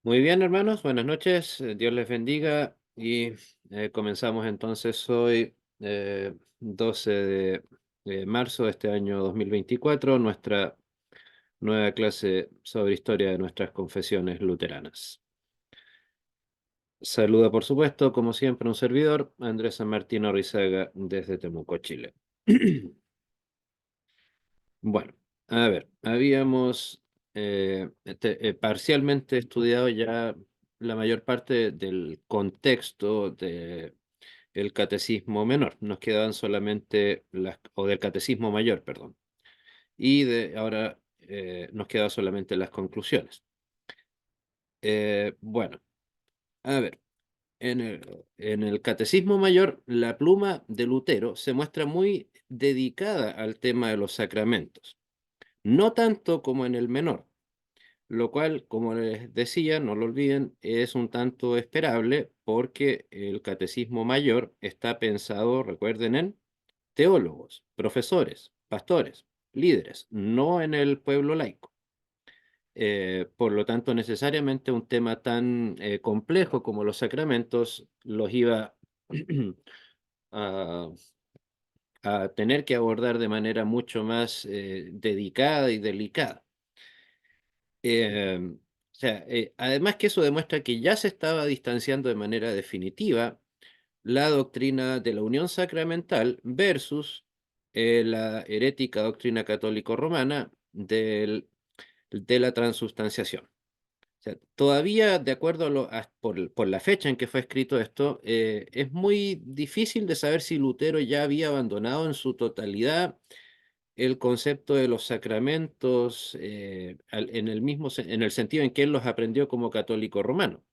Muy bien, hermanos, buenas noches, Dios les bendiga y comenzamos entonces hoy, 12 de marzo de este año 2024, nuestra nueva clase sobre historia de nuestras confesiones luteranas. Saluda, por supuesto, como siempre, un servidor, Andrés San Martín Orrizaga, desde Temuco, Chile. Bueno, a ver, habíamos parcialmente estudiado ya la mayor parte del contexto del catecismo menor. Nos quedaban solamente o del catecismo mayor, perdón. Y ahora nos quedan solamente las conclusiones. Bueno, a ver, en el catecismo mayor, la pluma de Lutero se muestra muy dedicada al tema de los sacramentos. No tanto como en el menor, lo cual, como les decía, no lo olviden, es un tanto esperable porque el catecismo mayor está pensado, recuerden, en teólogos, profesores, pastores, líderes, no en el pueblo laico. Por lo tanto, necesariamente un tema tan complejo como los sacramentos los iba a, a tener que abordar de manera mucho más dedicada y delicada. O sea, además que eso demuestra que ya se estaba distanciando de manera definitiva la doctrina de la unión sacramental versus la herética doctrina católico-romana de la transubstanciación. O sea, todavía, de acuerdo por la fecha en que fue escrito esto, es muy difícil de saber si Lutero ya había abandonado en su totalidad el concepto de los sacramentos en el sentido en que él los aprendió como católico romano.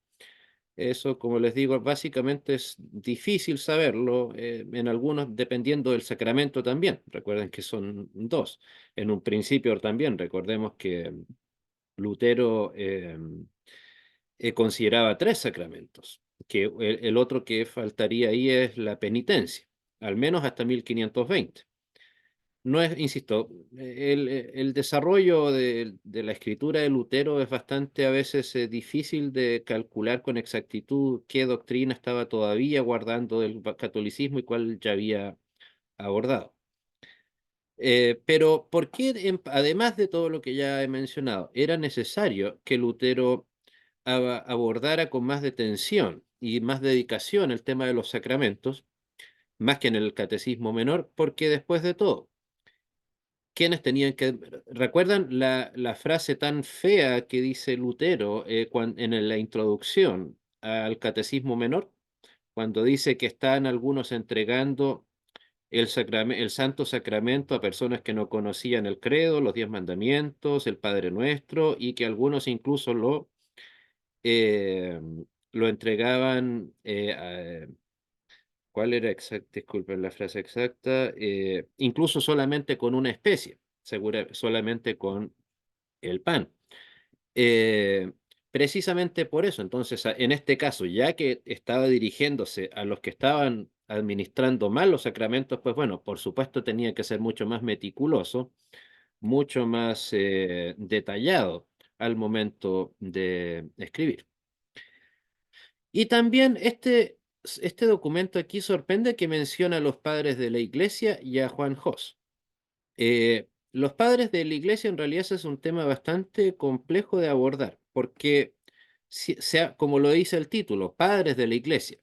Eso, como les digo, básicamente es difícil saberlo, en algunos dependiendo del sacramento también. Recuerden que son dos. En un principio también, recordemos que Lutero consideraba tres sacramentos, que el otro que faltaría ahí es la penitencia, al menos hasta 1520. No es, insisto, el desarrollo de la escritura de Lutero es bastante a veces difícil de calcular con exactitud qué doctrina estaba todavía guardando del catolicismo y cuál ya había abordado. Pero ¿por qué, además de todo lo que ya he mencionado, era necesario que Lutero abordara con más detención y más dedicación el tema de los sacramentos, más que en el catecismo menor? Porque después de todo, quienes tenían que... ¿Recuerdan la frase tan fea que dice Lutero en la introducción al Catecismo Menor? Cuando dice que están algunos entregando el Santo Sacramento a personas que no conocían el credo, los 10 mandamientos, el Padre Nuestro, y que algunos incluso eh, lo entregaban ¿cuál era exacta? Disculpen la frase exacta. Incluso solamente con una especie, solamente con el pan. Eh, Precisamente por eso, entonces, en este caso, ya que estaba dirigiéndose a los que estaban administrando mal los sacramentos, pues bueno, por supuesto tenía que ser mucho más meticuloso, mucho más detallado al momento de escribir. Y también este documento aquí sorprende que menciona a los padres de la iglesia y a Juan Hus. Los padres de la iglesia en realidad ese es un tema bastante complejo de abordar, porque como lo dice el título, padres de la iglesia.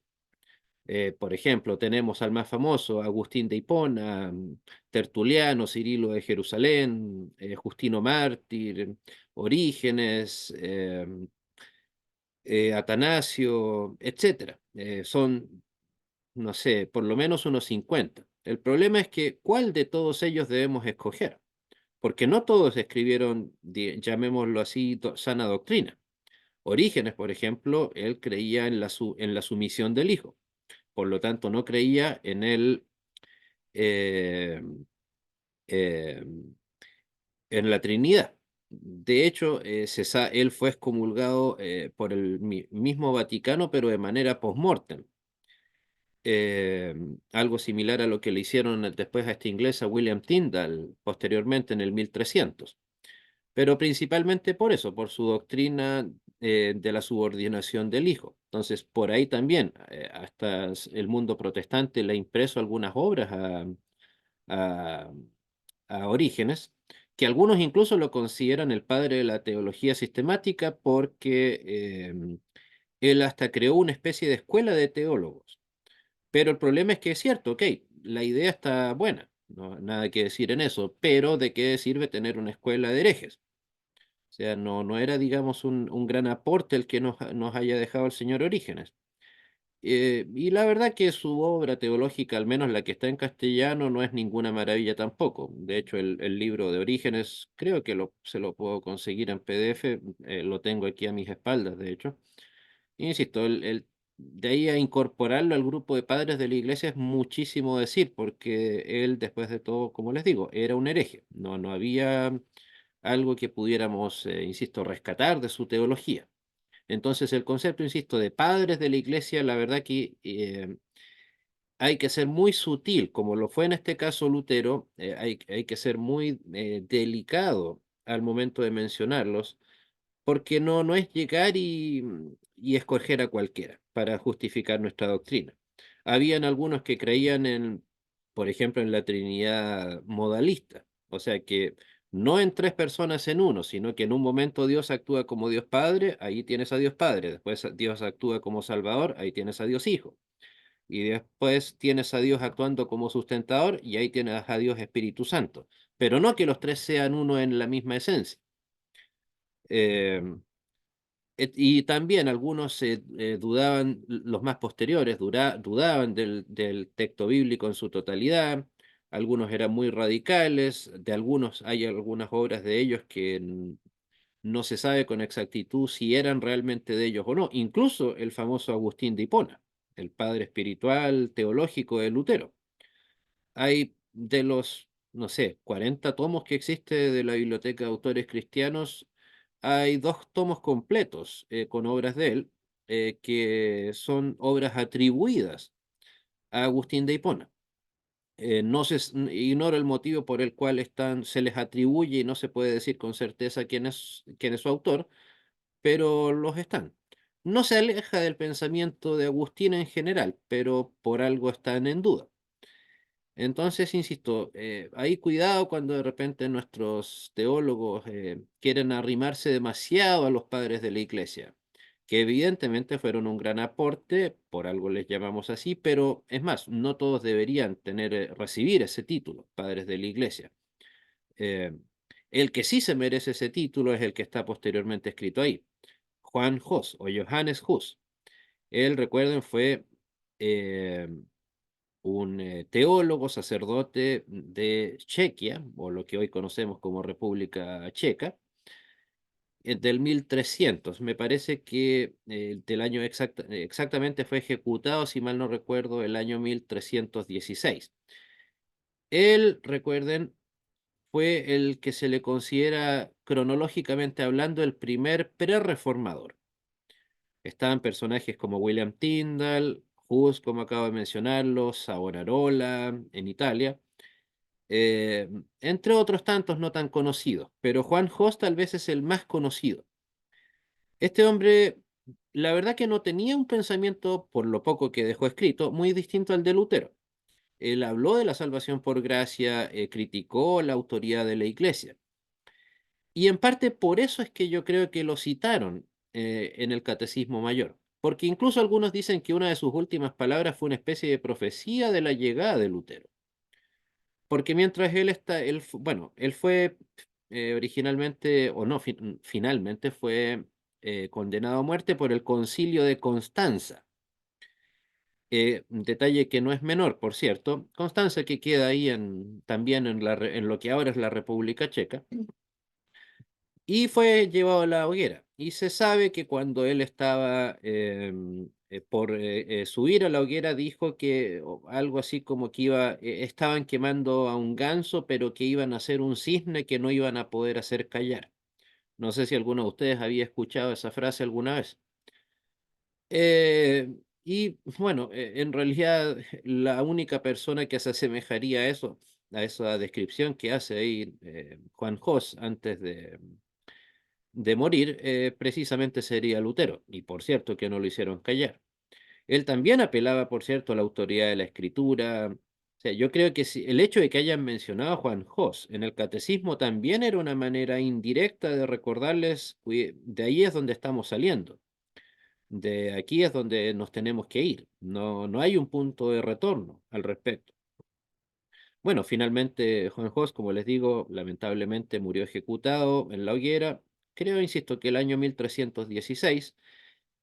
Por ejemplo, tenemos al más famoso, Agustín de Hipona, Tertuliano, Cirilo de Jerusalén, Justino Mártir, Orígenes, Atanasio, etcétera. Son, no sé, por lo menos unos 50. El problema es que, ¿cuál de todos ellos debemos escoger? Porque no todos escribieron, llamémoslo así, sana doctrina. Orígenes, por ejemplo, él creía en la sumisión del Hijo, por lo tanto no creía en eh, eh, en la Trinidad. De hecho, él fue excomulgado por el mismo Vaticano, pero de manera post-mortem. Algo similar a lo que le hicieron después a este inglés, a William Tyndale, posteriormente en el 1300. pero principalmente por eso, por su doctrina de la subordinación del hijo. Entonces, por ahí también, hasta el mundo protestante le ha impreso algunas obras a, a Orígenes, que algunos incluso lo consideran el padre de la teología sistemática porque él hasta creó una especie de escuela de teólogos. Pero el problema es que es cierto, ok, la idea está buena, no, nada que decir en eso, pero ¿de qué sirve tener una escuela de herejes? O sea, no era, digamos, un gran aporte el que nos haya dejado el señor Orígenes. Y la verdad que su obra teológica, al menos la que está en castellano, no es ninguna maravilla tampoco. De hecho, el libro de Orígenes, creo que se lo puedo conseguir en PDF, lo tengo aquí a mis espaldas, de hecho. Insisto, de ahí a incorporarlo al grupo de padres de la iglesia es muchísimo decir, porque él, después de todo, como les digo, era un hereje. No había algo que pudiéramos, insisto, rescatar de su teología. Entonces, el concepto, insisto, de padres de la iglesia, la verdad que hay que ser muy sutil, como lo fue en este caso Lutero, hay que ser muy delicado al momento de mencionarlos, porque no es llegar y escoger a cualquiera para justificar nuestra doctrina. Habían algunos que creían por ejemplo, en la Trinidad modalista, o sea que no en tres personas en uno, sino que en un momento Dios actúa como Dios Padre, ahí tienes a Dios Padre, después Dios actúa como Salvador, ahí tienes a Dios Hijo, y después tienes a Dios actuando como sustentador, y ahí tienes a Dios Espíritu Santo, pero no que los tres sean uno en la misma esencia. Eh, y también algunos dudaban, los más posteriores, dudaban del texto bíblico en su totalidad, algunos eran muy radicales, de algunos hay algunas obras de ellos que no se sabe con exactitud si eran realmente de ellos o no, incluso el famoso Agustín de Hipona, el padre espiritual teológico de Lutero. Hay de los, no sé, 40 tomos que existe de la Biblioteca de Autores Cristianos, hay dos tomos completos con obras de él, que son obras atribuidas a Agustín de Hipona. No ignoro el motivo por el cual se les atribuye y no se puede decir con certeza quién es su autor, pero los están. No se aleja del pensamiento de Agustín en general, pero por algo están en duda. Entonces, insisto, ahí cuidado cuando de repente nuestros teólogos quieren arrimarse demasiado a los padres de la iglesia, que evidentemente fueron un gran aporte, por algo les llamamos así, pero es más, no todos deberían recibir ese título, padres de la iglesia. Eh, el que sí se merece ese título es el que está posteriormente escrito ahí, Juan Hus o Johannes Hus. Él, recuerden, fue eh, un teólogo, sacerdote de Chequia, o lo que hoy conocemos como República Checa, del 1300. Me parece que del año exactamente fue ejecutado, si mal no recuerdo, el año 1316. Él, recuerden, fue el que se le considera cronológicamente hablando el primer prerreformador. Estaban personajes como William Tyndale, Hus, como acabo de mencionarlo, Savonarola en Italia, eh, entre otros tantos no tan conocidos, pero Juan Hus tal vez es el más conocido. Este hombre, la verdad que no tenía un pensamiento, por lo poco que dejó escrito, muy distinto al de Lutero. Él habló de la salvación por gracia, criticó la autoridad de la iglesia. Y en parte por eso es que yo creo que lo citaron en el Catecismo Mayor, porque incluso algunos dicen que una de sus últimas palabras fue una especie de profecía de la llegada de Lutero. Porque mientras bueno, él fue originalmente, o no, finalmente fue condenado a muerte por el Concilio de Constanza. Un detalle que no es menor, por cierto. Constanza que queda ahí también en lo que ahora es la República Checa. Y fue llevado a la hoguera. Y se sabe que cuando él estaba por subir a la hoguera, dijo que algo así como que estaban quemando a un ganso, pero que iban a hacer un cisne que no iban a poder hacer callar. No sé si alguno de ustedes había escuchado esa frase alguna vez. Y bueno, en realidad la única persona que se asemejaría a eso a esa descripción que hace ahí Juan Hus antes de morir, precisamente sería Lutero. Y por cierto que no lo hicieron callar. Él también apelaba, por cierto, a la autoridad de la escritura. O sea, yo creo que el hecho de que hayan mencionado a Juan Hus en el catecismo también era una manera indirecta de recordarles, de ahí es donde estamos saliendo, de aquí es donde nos tenemos que ir. No, no hay un punto de retorno al respecto. Bueno, finalmente Juan Hus, como les digo, lamentablemente murió ejecutado en la hoguera, creo, insisto, que el año 1316.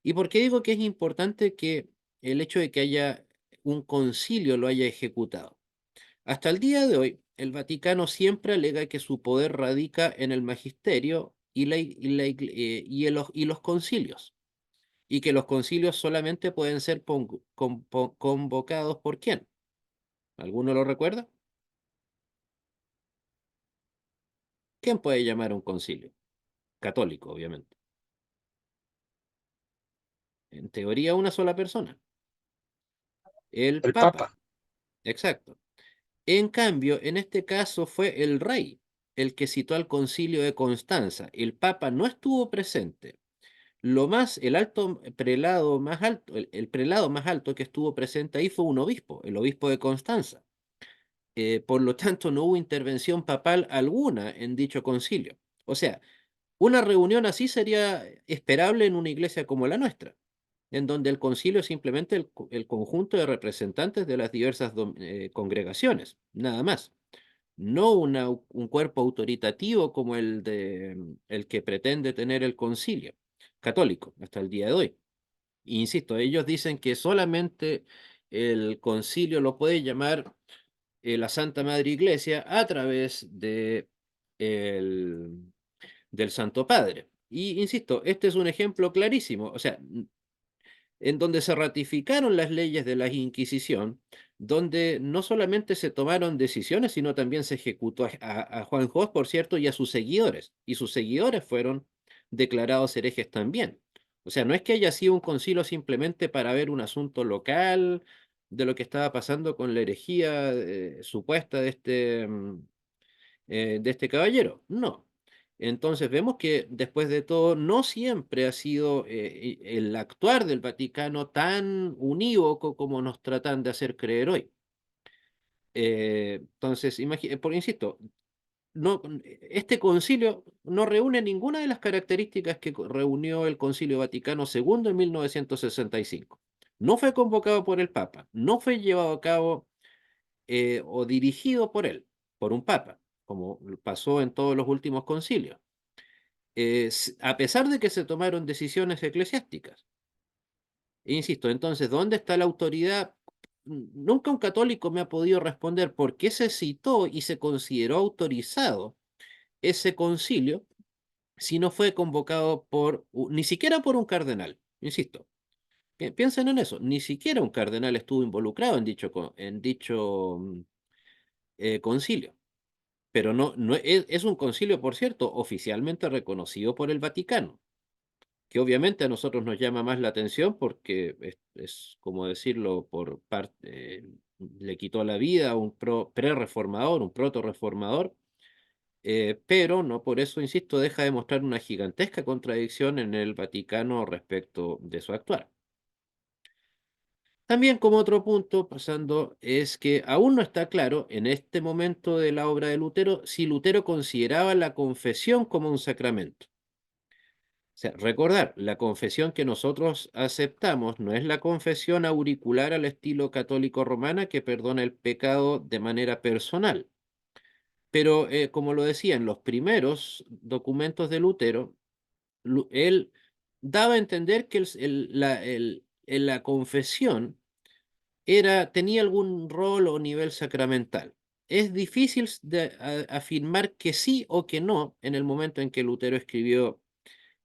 ¿Y por qué digo que es importante que el hecho de que haya un concilio lo haya ejecutado? Hasta el día de hoy, el Vaticano siempre alega que su poder radica en el magisterio y los concilios, y que los concilios solamente pueden ser convocados por quién. ¿Alguno lo recuerda? ¿Quién puede llamar a un concilio? Católico, obviamente. En teoría, una sola persona, el El Papa. Papa. Exacto. En cambio, en este caso fue el rey el que citó al concilio de Constanza. El Papa no estuvo presente. El alto prelado más alto, el prelado más alto que estuvo presente ahí fue un obispo, el obispo de Constanza. Por lo tanto, no hubo intervención papal alguna en dicho concilio. O sea, una reunión así sería esperable en una iglesia como la nuestra, en donde el concilio es simplemente el conjunto de representantes de las diversas congregaciones, nada más. No un cuerpo autoritativo como el que pretende tener el concilio católico hasta el día de hoy. Insisto, ellos dicen que solamente el concilio lo puede llamar la Santa Madre Iglesia a través el- del Santo Padre. Y insisto, este es un ejemplo clarísimo. O sea, en donde se ratificaron las leyes de la Inquisición, donde no solamente se tomaron decisiones, sino también se ejecutó a Juan Hus, por cierto, y a sus seguidores. Y sus seguidores fueron declarados herejes también. O sea, no es que haya sido un concilio simplemente para ver un asunto local de lo que estaba pasando con la herejía supuesta de este caballero. No. Entonces vemos que después de todo no siempre ha sido el actuar del Vaticano tan unívoco como nos tratan de hacer creer hoy. Entonces, insisto, no, este concilio no reúne ninguna de las características que reunió el Concilio Vaticano II en 1965. No fue convocado por el Papa, no fue llevado a cabo o dirigido por él, por un papa, como pasó en todos los últimos concilios, a pesar de que se tomaron decisiones eclesiásticas. Insisto, entonces, ¿dónde está la autoridad? Nunca un católico me ha podido responder por qué se citó y se consideró autorizado ese concilio si no fue convocado ni siquiera por un cardenal. Insisto, piensen en eso, ni siquiera un cardenal estuvo involucrado en dicho concilio. Pero no es un concilio, por cierto, oficialmente reconocido por el Vaticano, que obviamente a nosotros nos llama más la atención porque como decirlo, le quitó la vida a un pre-reformador, un proto-reformador, pero no por eso, insisto, deja de mostrar una gigantesca contradicción en el Vaticano respecto de su actuar. También como otro punto, pasando, es que aún no está claro en este momento de la obra de Lutero si Lutero consideraba la confesión como un sacramento. O sea, recordar, la confesión que nosotros aceptamos no es la confesión auricular al estilo católico romana que perdona el pecado de manera personal. Pero como lo decía, en los primeros documentos de Lutero, él daba a entender que la confesión tenía algún rol o nivel sacramental. Es difícil afirmar que sí o que no en el momento en que Lutero escribió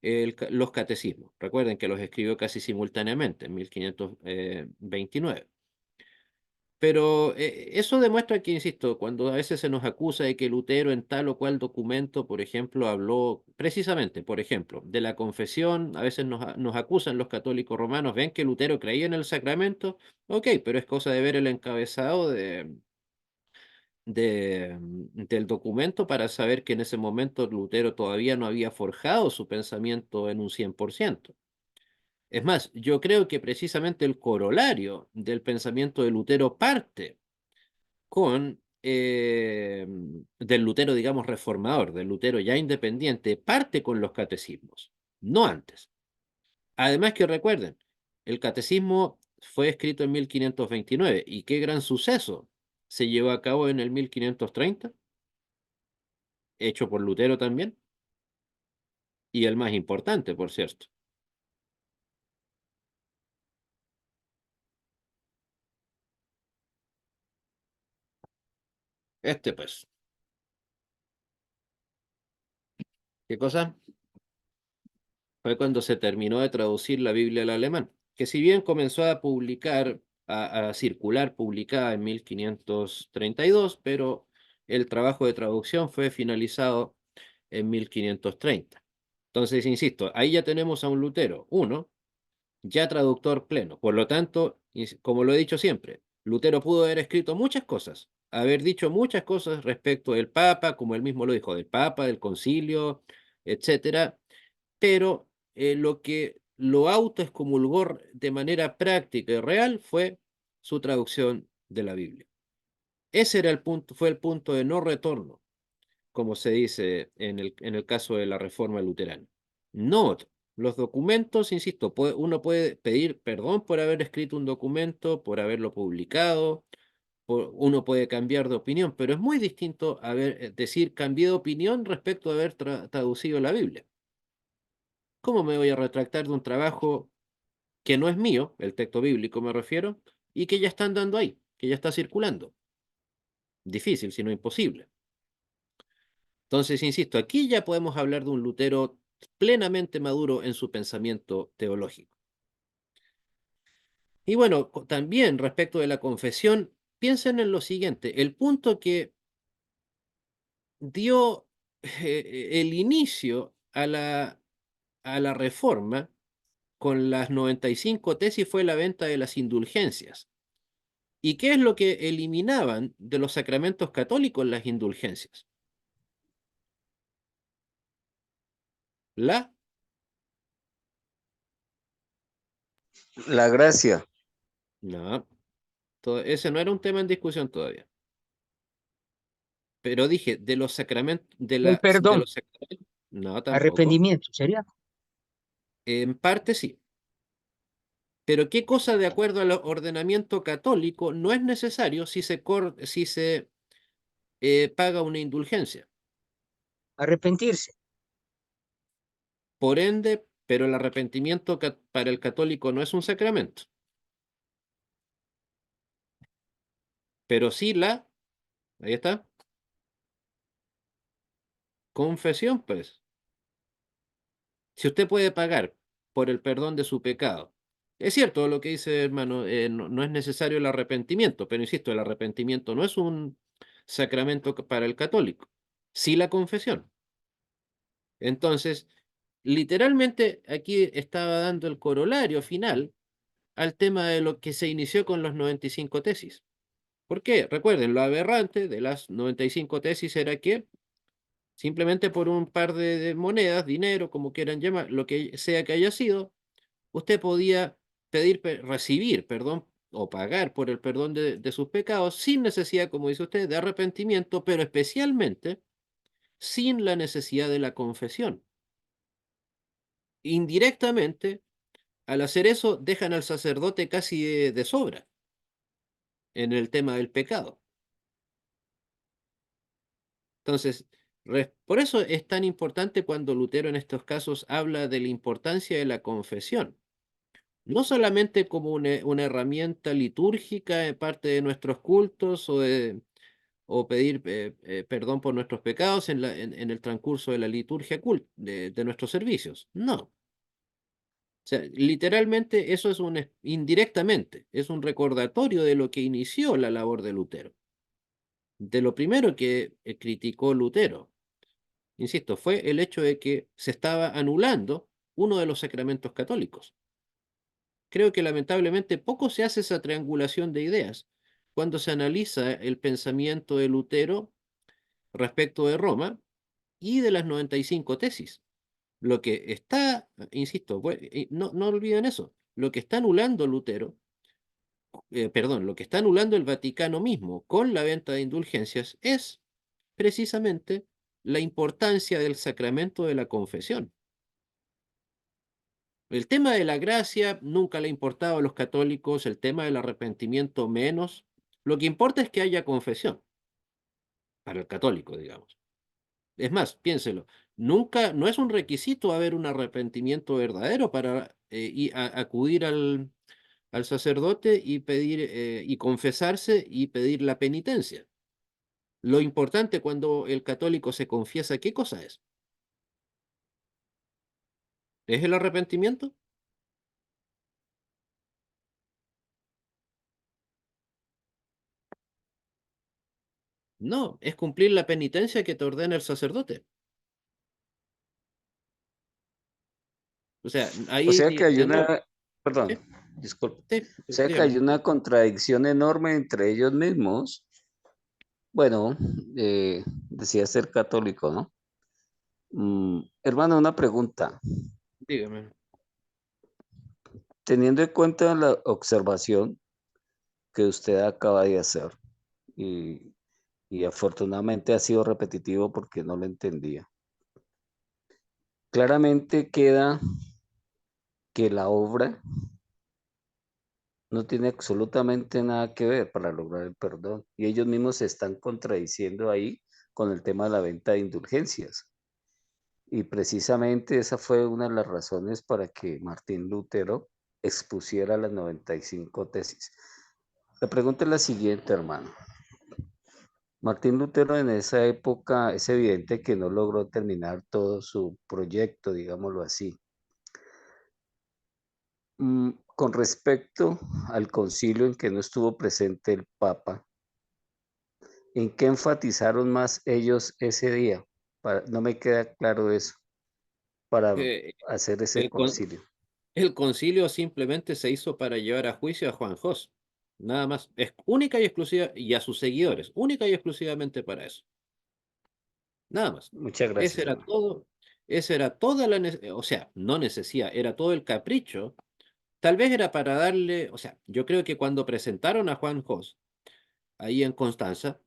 los catecismos. Recuerden que los escribió casi simultáneamente, en 1529. Pero eso demuestra que, insisto, cuando a veces se nos acusa de que Lutero en tal o cual documento, por ejemplo, habló precisamente, por ejemplo, de la confesión, a veces nos acusan los católicos romanos, ven que Lutero creía en el sacramento, ok, pero es cosa de ver el encabezado del documento para saber que en ese momento Lutero todavía no había forjado su pensamiento en un 100%. Es más, yo creo que precisamente el corolario del pensamiento de Lutero parte con del Lutero, digamos, reformador, del Lutero ya independiente, parte con los catecismos, no antes. Además que recuerden, el catecismo fue escrito en 1529 y qué gran suceso se llevó a cabo en el 1530, hecho por Lutero también, y el más importante, por cierto. Este pues, ¿qué cosa? Fue cuando se terminó de traducir la Biblia al alemán, que si bien comenzó a publicar, a circular publicada en 1532, pero el trabajo de traducción fue finalizado en 1530. Entonces, insisto, ahí ya tenemos a un Lutero, uno, ya traductor pleno. Por lo tanto, como lo he dicho siempre, Lutero pudo haber escrito muchas cosas, haber dicho muchas cosas respecto del Papa, como él mismo lo dijo, del Papa, del Concilio, etcétera, pero lo que lo autoexcomulgó de manera práctica y real fue su traducción de la Biblia. Ese era el punto, fue el punto de no retorno, como se dice en el caso de la reforma luterana. No otro. Los documentos, insisto, uno puede pedir perdón por haber escrito un documento, por haberlo publicado, uno puede cambiar de opinión, pero es muy distinto decir cambié de opinión respecto a haber traducido la Biblia. ¿Cómo me voy a retractar de un trabajo que no es mío, el texto bíblico me refiero, y que ya están dando ahí, que ya está circulando? Difícil, si no imposible. Entonces, insisto, aquí ya podemos hablar de un Lutero plenamente maduro en su pensamiento teológico. Y bueno, también respecto de la confesión, piensen en lo siguiente, el punto que dio el inicio a la reforma con las 95 tesis fue la venta de las indulgencias. ¿Y qué es lo que eliminaban de los sacramentos católicos las indulgencias? La, La gracia. no, ese no era un tema en discusión todavía. Pero dije, de los sacramentos, El de perdón, los sacramentos, no, tampoco. arrepentimiento, ¿sería? En parte sí. Pero ¿qué cosa de acuerdo al ordenamiento católico no es necesario si se paga una indulgencia? Arrepentirse. Por ende, pero el arrepentimiento para el católico no es un sacramento. Pero sí ahí está, confesión, pues. Si usted puede pagar por el perdón de su pecado, es cierto lo que dice hermano, no, no es necesario el arrepentimiento, pero insisto, el arrepentimiento no es un sacramento para el católico, sí la confesión. Entonces, literalmente aquí estaba dando el corolario final al tema de lo que se inició con los 95 tesis. ¿Por qué? Recuerden, lo aberrante de las 95 tesis era que simplemente por un par de monedas, dinero, como quieran llamar, lo que sea que haya sido, usted podía recibir perdón o pagar por el perdón de sus pecados sin necesidad, como dice usted, de arrepentimiento, pero especialmente sin la necesidad de la confesión. Indirectamente, al hacer eso, dejan al sacerdote casi de sobra en el tema del pecado. Entonces, por eso es tan importante cuando Lutero en estos casos habla de la importancia de la confesión, no solamente como una herramienta litúrgica de parte de nuestros cultos o pedir perdón por nuestros pecados en el transcurso de la liturgia de nuestros servicios. No. O sea, literalmente eso es indirectamente, es un recordatorio de lo que inició la labor de Lutero, de lo primero que criticó Lutero. Insisto, fue el hecho de que se estaba anulando uno de los sacramentos católicos. Creo que lamentablemente poco se hace esa triangulación de ideas. cuando se analiza el pensamiento de Lutero respecto de Roma y de las 95 tesis. Lo que está, insisto, no olviden eso, lo que está anulando Lutero, perdón, lo que está anulando el Vaticano mismo con la venta de indulgencias es precisamente la importancia del sacramento de la confesión. El tema de la gracia nunca le ha importado a los católicos, el tema del arrepentimiento menos. Lo que importa es que haya confesión, para el católico, digamos. Es más, piénselo, nunca, no es un requisito haber un arrepentimiento verdadero para acudir al sacerdote y pedir y confesarse y pedir la penitencia. Lo importante cuando el católico se confiesa, ¿qué cosa es? ¿Es el arrepentimiento? No, es cumplir la penitencia que te ordena el sacerdote. O sea, O ahí sea que hay de nuevo, perdón, sí, disculpe. sí, O sea que hay dígame. una contradicción enorme entre ellos mismos. Bueno, decía ser católico, ¿no? Hermano, una pregunta. Dígame. Teniendo en cuenta la observación que usted acaba de hacer, y, y afortunadamente ha sido repetitivo porque no lo entendía, claramente queda que la obra no tiene absolutamente nada que ver para lograr el perdón. Y ellos mismos se están contradiciendo ahí con el tema de la venta de indulgencias. Y precisamente esa fue una de las razones para que Martín Lutero expusiera las 95 tesis. La pregunta es la siguiente, hermano. Martín Lutero en esa época es evidente que no logró terminar todo su proyecto, digámoslo así. Con respecto al concilio en que no estuvo presente el Papa, ¿en qué enfatizaron más ellos ese día? No me queda claro eso, para Eh, hacer ese el, con- concilio. el concilio simplemente se hizo para llevar a juicio a Juan Jos. Nada más. Es única y exclusiva, y a sus seguidores, única y exclusivamente para eso. Nada más. Muchas Ese gracias, era hermano. todo, esa era toda o sea, no necesidad, era todo el capricho. Tal vez era para darle, o sea, yo creo que cuando presentaron a Juan Jos ahí en Constanza,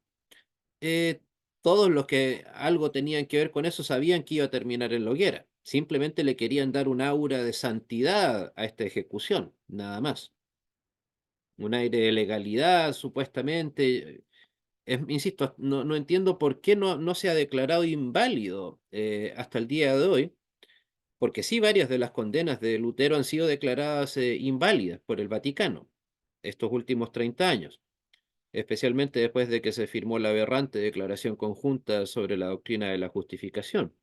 eh, todos los que algo tenían que ver con eso sabían que iba a terminar en la hoguera. Simplemente le querían dar un aura de santidad a esta ejecución, nada más. Un aire de legalidad, supuestamente. Insisto, no entiendo por qué no se ha declarado inválido hasta el día de hoy, porque sí varias de las condenas de Lutero han sido declaradas inválidas por el Vaticano estos últimos 30 años, especialmente después de que se firmó la aberrante declaración conjunta sobre la doctrina de la justificación.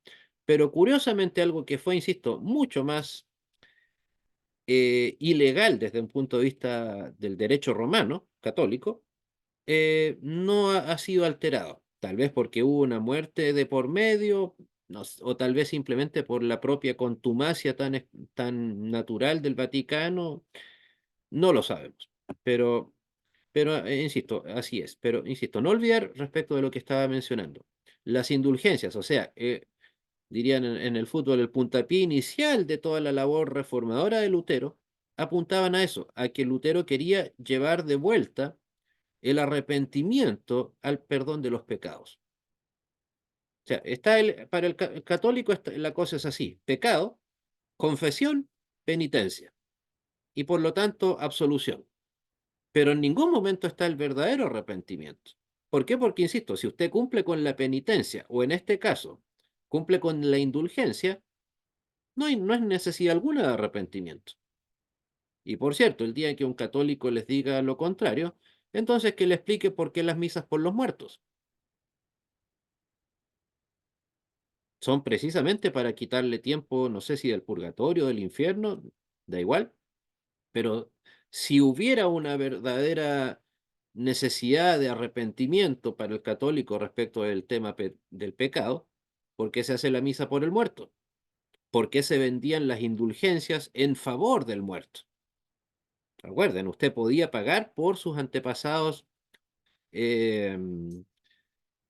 Pero curiosamente algo que fue, insisto, mucho más ilegal desde un punto de vista del derecho romano, católico, no ha sido alterado. Tal vez porque hubo una muerte de por medio, o tal vez simplemente por la propia contumacia tan natural del Vaticano, no lo sabemos. Pero insisto, así es. Pero, insisto, no olvidar respecto de lo que estaba mencionando. Las indulgencias, o sea, dirían en el fútbol, el puntapié inicial de toda la labor reformadora de Lutero, apuntaban a eso, a que Lutero quería llevar de vuelta el arrepentimiento al perdón de los pecados. O sea, para el católico la cosa es así, pecado, confesión, penitencia y por lo tanto absolución. Pero en ningún momento está el verdadero arrepentimiento. ¿Por qué? Porque, insisto, si usted cumple con la penitencia, o en este caso, cumple con la indulgencia, no es necesidad alguna de arrepentimiento. Y por cierto, el día en que un católico les diga lo contrario, entonces que le explique por qué las misas por los muertos. Son precisamente para quitarle tiempo, no sé si del purgatorio, del infierno, da igual, pero si hubiera una verdadera necesidad de arrepentimiento para el católico respecto del tema del pecado, ¿por qué se hace la misa por el muerto? ¿Por qué se vendían las indulgencias en favor del muerto? Recuerden, usted podía pagar por sus antepasados eh,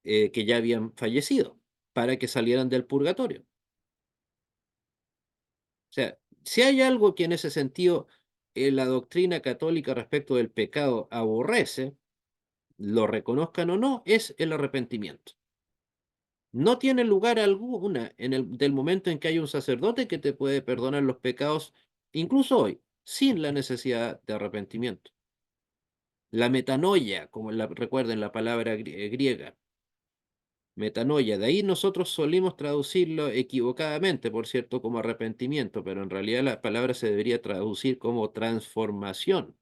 que ya habían fallecido, para que salieran del purgatorio. O sea, si hay algo que en ese sentido la doctrina católica respecto del pecado aborrece, lo reconozcan o no, es el arrepentimiento. No tiene lugar alguna del momento en que hay un sacerdote que te puede perdonar los pecados, incluso hoy, sin la necesidad de arrepentimiento. La metanoia, como recuerden la palabra griega, metanoia, de ahí nosotros solimos traducirlo equivocadamente, por cierto, como arrepentimiento, pero en realidad la palabra se debería traducir como transformación.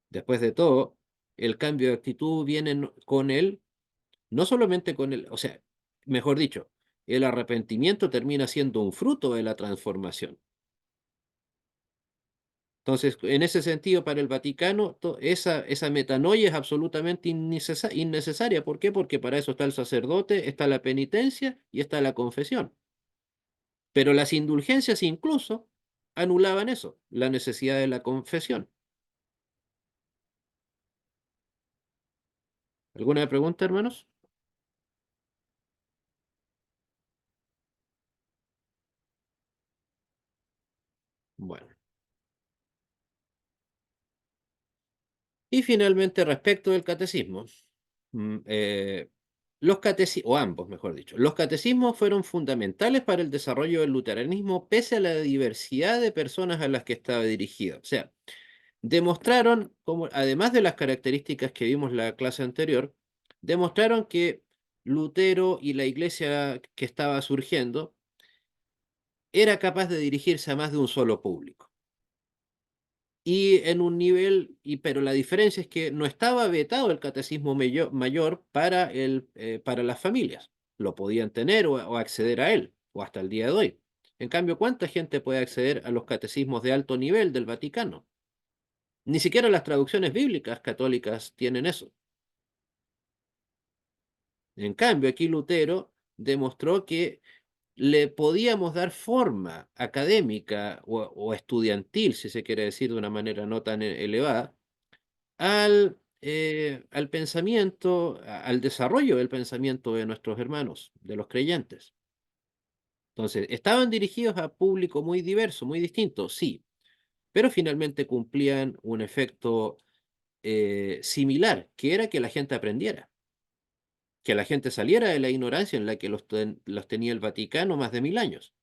Después de todo, el cambio de actitud viene con él, no solamente con él, o sea, mejor dicho, el arrepentimiento termina siendo un fruto de la transformación. Entonces, en ese sentido, para el Vaticano, esa metanoia es absolutamente innecesaria. ¿Por qué? Porque para eso está el sacerdote, está la penitencia y está la confesión. Pero las indulgencias incluso anulaban eso, la necesidad de la confesión. ¿Alguna pregunta, hermanos? Bueno. Y finalmente, respecto del catecismo, mm, eh, o ambos, mejor dicho, los catecismos fueron fundamentales para el desarrollo del luteranismo pese a la diversidad de personas a las que estaba dirigido. O sea, demostraron, como, además de las características que vimos en la clase anterior, demostraron que Lutero y la iglesia que estaba surgiendo era capaz de dirigirse a más de un solo público. Y en un nivel, pero la diferencia es que no estaba vetado el catecismo mayor para las familias. Lo podían tener o acceder a él, o hasta el día de hoy. En cambio, ¿cuánta gente puede acceder a los catecismos de alto nivel del Vaticano? Ni siquiera las traducciones bíblicas católicas tienen eso. En cambio, aquí Lutero demostró que le podíamos dar forma académica o estudiantil, si se quiere decir de una manera no tan elevada, al pensamiento, al desarrollo del pensamiento de nuestros hermanos, de los creyentes. Entonces, estaban dirigidos a público muy diverso, muy distinto, sí, pero finalmente cumplían un efecto similar, que era que la gente aprendiera, que la gente saliera de la ignorancia en la que los tenía el Vaticano más de 1000 años.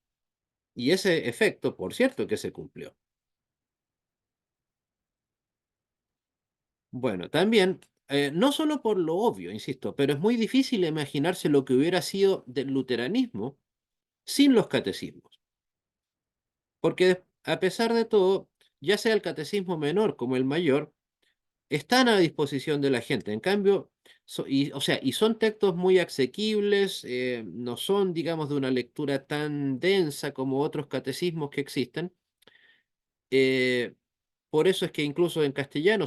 Y ese efecto, por cierto, que se cumplió. Bueno, también, no solo por lo obvio, insisto, pero es muy difícil imaginarse lo que hubiera sido del luteranismo sin los catecismos. Porque a pesar de todo, ya sea el catecismo menor como el mayor, están a disposición de la gente. En cambio, o sea, y son textos muy asequibles, no son, digamos, de una lectura tan densa como otros catecismos que existen. eh, por eso es que incluso en castellano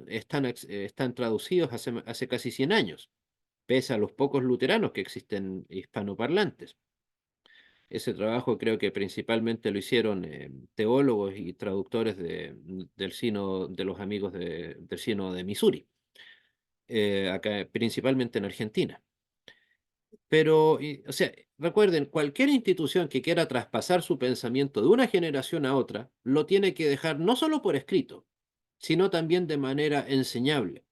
están traducidos hace casi 100 años, pese a los pocos luteranos que existen hispanoparlantes. Ese trabajo creo que principalmente lo hicieron teólogos y traductores del sínodo de los amigos del sínodo de Missouri, acá principalmente en Argentina. Pero, o sea, recuerden, cualquier institución que quiera traspasar su pensamiento de una generación a otra, lo tiene que dejar no solo por escrito, sino también de manera enseñable.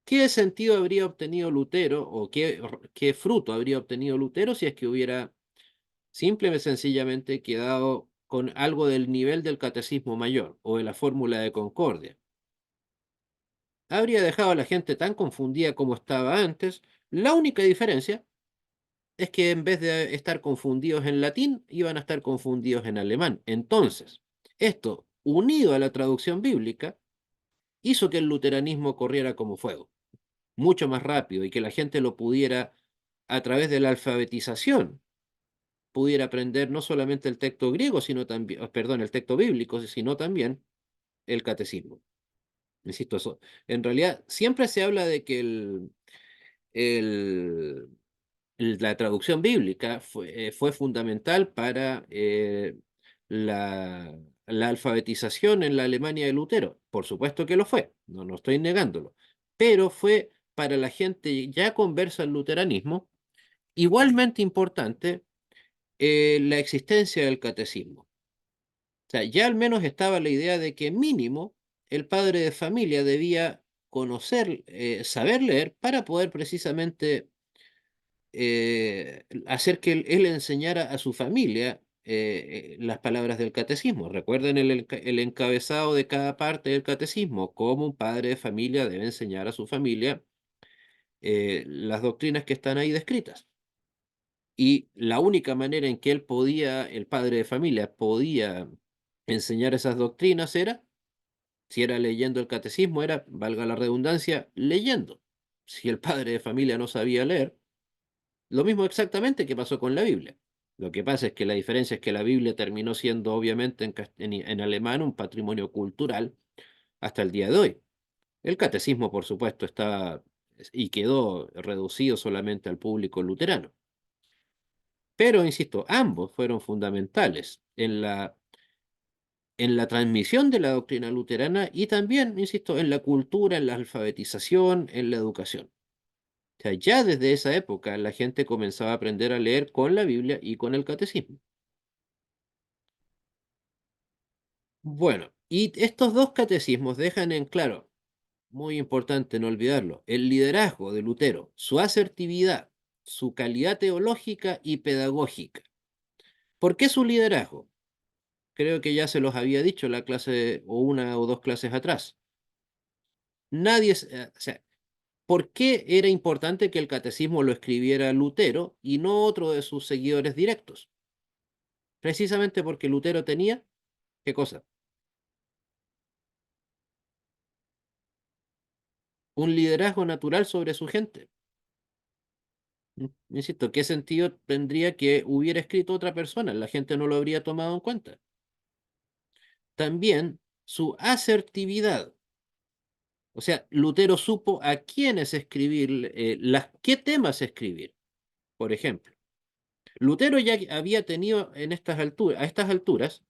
¿Qué sentido habría obtenido Lutero o qué fruto habría obtenido Lutero si es que hubiera simple y sencillamente quedado con algo del nivel del catecismo mayor o de la fórmula de concordia? Habría dejado a la gente tan confundida como estaba antes. La única diferencia es que en vez de estar confundidos en latín, iban a estar confundidos en alemán. Entonces, esto, unido a la traducción bíblica, hizo que el luteranismo corriera como fuego, mucho más rápido, y que la gente lo pudiera, a través de la alfabetización, pudiera aprender no solamente el texto griego, sino también, perdón, el texto bíblico, sino también el catecismo. Insisto, eso. En realidad, siempre se habla de que el, la traducción bíblica fue fundamental para la alfabetización en la Alemania de Lutero. Por supuesto que lo fue, no estoy negándolo. pero fue para la gente ya conversa al luteranismo igualmente importante la existencia del catecismo. O sea, ya al menos estaba la idea de que mínimo el padre de familia debía conocer, saber leer para poder precisamente hacer que él enseñara a su familia las palabras del catecismo. Recuerden el encabezado de cada parte del catecismo, cómo un padre de familia debe enseñar a su familia las doctrinas que están ahí descritas. Y la única manera en que él podía, el padre de familia, podía enseñar esas doctrinas era, si era leyendo el catecismo, era, valga la redundancia, leyendo. Si el padre de familia no sabía leer, lo mismo exactamente que pasó con la Biblia. Lo que pasa es que la diferencia es que la Biblia terminó siendo, obviamente, en alemán un patrimonio cultural hasta el día de hoy. El catecismo, por supuesto, está y quedó reducido solamente al público luterano. Pero, insisto, ambos fueron fundamentales en la transmisión de la doctrina luterana y también, insisto, en la cultura, en la alfabetización, en la educación. O sea, ya desde esa época la gente comenzaba a aprender a leer con la Biblia y con el catecismo. Bueno, y estos dos catecismos dejan en claro, muy importante no olvidarlo, el liderazgo de Lutero, su asertividad, su calidad teológica y pedagógica. ¿Por qué su liderazgo? Creo que ya se los había dicho la clase o una o dos clases atrás. O sea, ¿por qué era importante que el catecismo lo escribiera Lutero y no otro de sus seguidores directos? Precisamente porque Lutero tenía, ¿qué cosa? Un liderazgo natural sobre su gente. Insisto, ¿qué sentido tendría que hubiera escrito otra persona? La gente no lo habría tomado en cuenta. También su asertividad. O sea, Lutero supo a quiénes escribir, qué temas escribir. Por ejemplo, Lutero ya había tenido a estas alturas,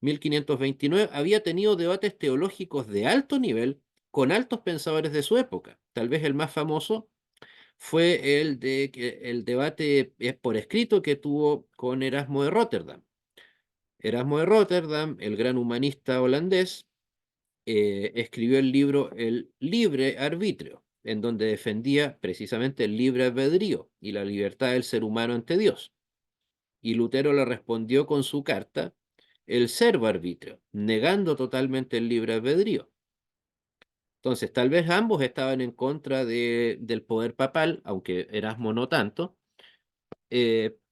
1529, había tenido debates teológicos de alto nivel con altos pensadores de su época. Tal vez el más famoso fue el debate por escrito que tuvo con Erasmo de Rotterdam. Erasmo de Rotterdam, el gran humanista holandés, escribió el libro El libre arbitrio, en donde defendía precisamente el libre albedrío y la libertad del ser humano ante Dios. Y Lutero le respondió con su carta el servo arbitrio, negando totalmente el libre albedrío. Entonces, tal vez ambos estaban en contra del poder papal, aunque Erasmo no tanto,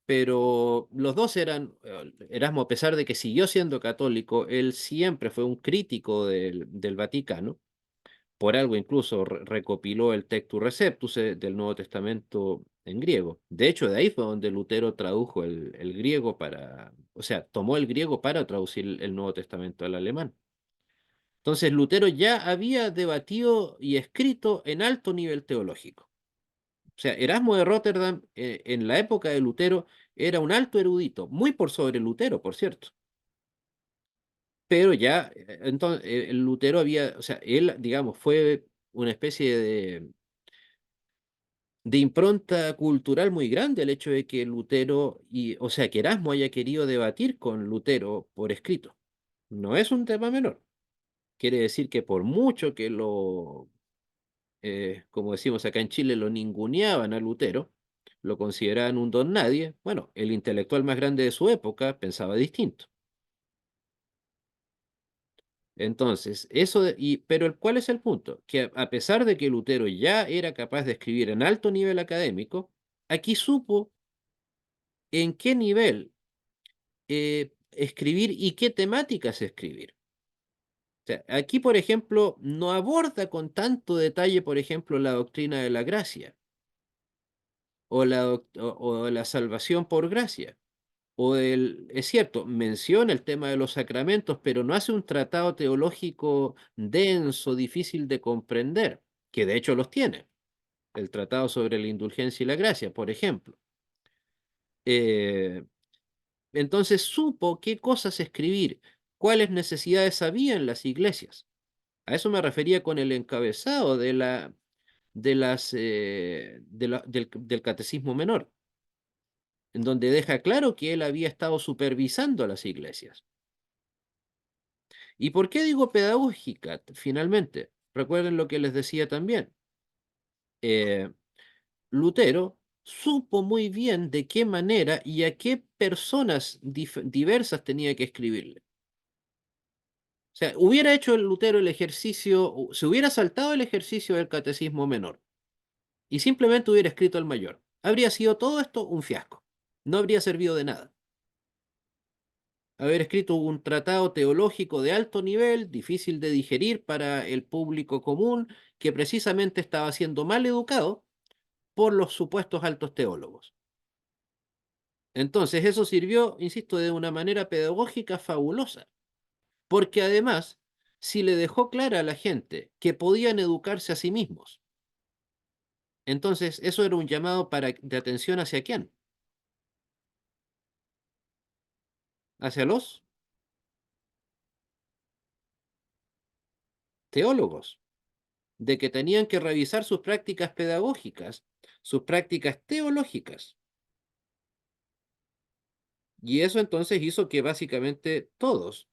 pero los dos Erasmo, a pesar de que siguió siendo católico, él siempre fue un crítico del Vaticano. Por algo incluso recopiló el Textus Receptus del Nuevo Testamento en griego. De hecho, de ahí fue donde Lutero tradujo el griego o sea, tomó el griego para traducir el Nuevo Testamento al alemán. Entonces, Lutero ya había debatido y escrito en alto nivel teológico. O sea, Erasmo de Rotterdam, en la época de Lutero, era un alto erudito, muy por sobre Lutero, por cierto. Pero ya, entonces, el Lutero había, o sea, él, digamos, fue una especie de impronta cultural muy grande el hecho de que Lutero, o sea, que Erasmo haya querido debatir con Lutero por escrito. No es un tema menor. Quiere decir que por mucho que como decimos acá en Chile, lo ninguneaban a Lutero, lo consideraban un don nadie, bueno, el intelectual más grande de su época pensaba distinto. Entonces, pero ¿cuál es el punto? Que a pesar de que Lutero ya era capaz de escribir en alto nivel académico, aquí supo en qué nivel escribir y qué temáticas escribir. O sea, aquí, por ejemplo, no aborda con tanto detalle, por ejemplo, la doctrina de la gracia o la salvación por gracia. Es cierto, menciona el tema de los sacramentos, pero no hace un tratado teológico denso, difícil de comprender, que de hecho los tiene. El tratado sobre la indulgencia y la gracia, por ejemplo. Eh, entonces supo qué cosas escribir, cuáles necesidades había en las iglesias. A eso me refería con el encabezado del Catecismo Menor, en donde deja claro que él había estado supervisando a las iglesias. ¿Y por qué digo pedagógica? Finalmente, recuerden lo que les decía también. Lutero supo muy bien de qué manera y a qué personas diversas tenía que escribirle. O sea, hubiera hecho el Lutero el ejercicio, se hubiera saltado el ejercicio del Catecismo Menor y simplemente hubiera escrito el mayor. Habría sido todo esto un fiasco. No habría servido de nada. Haber escrito un tratado teológico de alto nivel, difícil de digerir para el público común, que precisamente estaba siendo mal educado por los supuestos altos teólogos. Entonces, eso sirvió, insisto, de una manera pedagógica fabulosa, porque además, si le dejó clara a la gente que podían educarse a sí mismos, entonces eso era un llamado de atención hacia quién, hacia los teólogos, de que tenían que revisar sus prácticas pedagógicas, sus prácticas teológicas. Y eso entonces hizo que básicamente todos